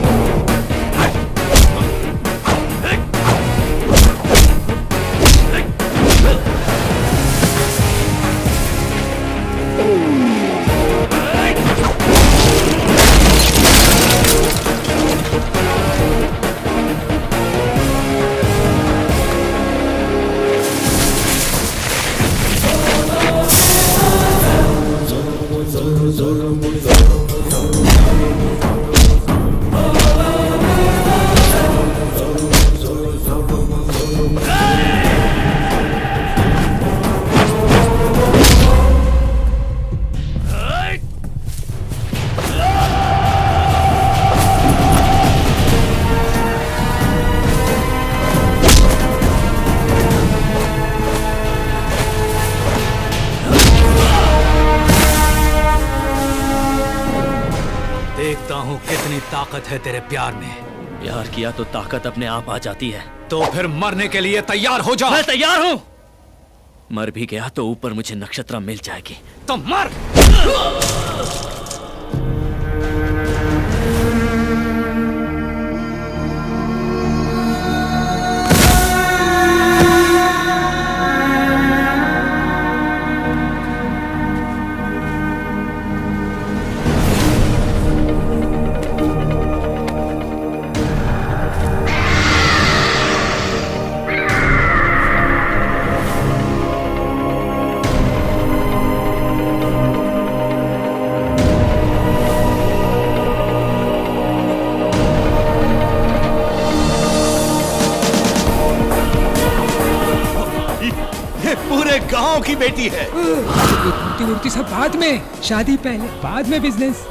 देखता हूँ कितनी ताकत है तेरे प्यार में। प्यार किया तो ताकत अपने आप आ जाती है। तो फिर मरने के लिए तैयार हो जाओ। मैं तैयार हूँ। मर भी गया तो ऊपर मुझे नक्षत्रा मिल जाएगी। तो मर। पूरे गांव की बेटी है। मूर्ति मूर्ति सब बाद में, शादी पहले, बाद में बिजनेस।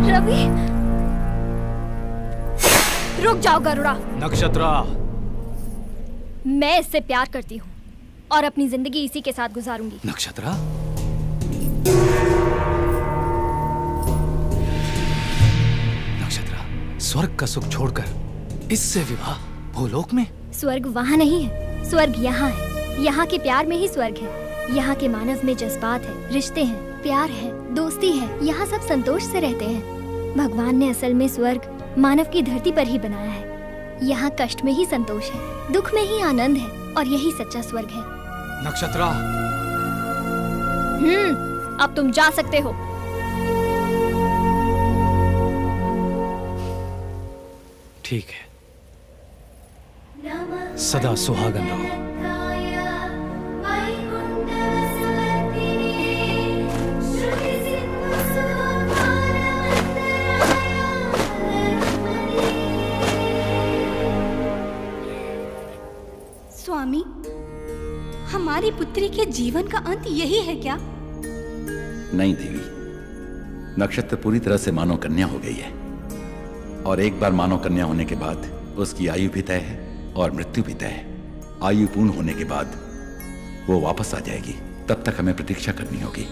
रवि, रुक जाओ गरुड़ा। नक्षत्रा, मैं इससे प्यार करती हूँ और अपनी जिंदगी इसी के साथ गुजारूंगी। नक्षत्रा, नक्षत्रा, स्वर्ग का सुख छोड़कर इससे विवाह भूलोक में? स्वर्ग वहाँ नहीं है, स्वर्ग यहाँ है। यहाँ के प्यार में ही स्वर्ग है। यहाँ के मानव में जज्बात है, रिश्ते हैं, प्यार है, दोस्ती है। यहाँ सब संतोष से रहते हैं। भगवान ने असल में स्वर्ग मानव की धरती पर ही बनाया है। यहाँ कष्ट में ही संतोष है, दुख में ही आनंद है, और यही सच्चा स्वर्ग है। नक्षत्रा, अब तुम जा सकते हो। ठीक है, सदा सुहागन रहो। स्वामी, हमारी पुत्री के जीवन का अंत यही है क्या? नहीं देवी, नक्षत्र पूरी तरह से मानव कन्या हो गई है, और एक बार मानव कन्या होने के बाद उसकी आयु भी तय है और मृत्यु भी तय है। आयु पूर्ण होने के बाद वो वापस आ जाएगी, तब तक हमें प्रतीक्षा करनी होगी।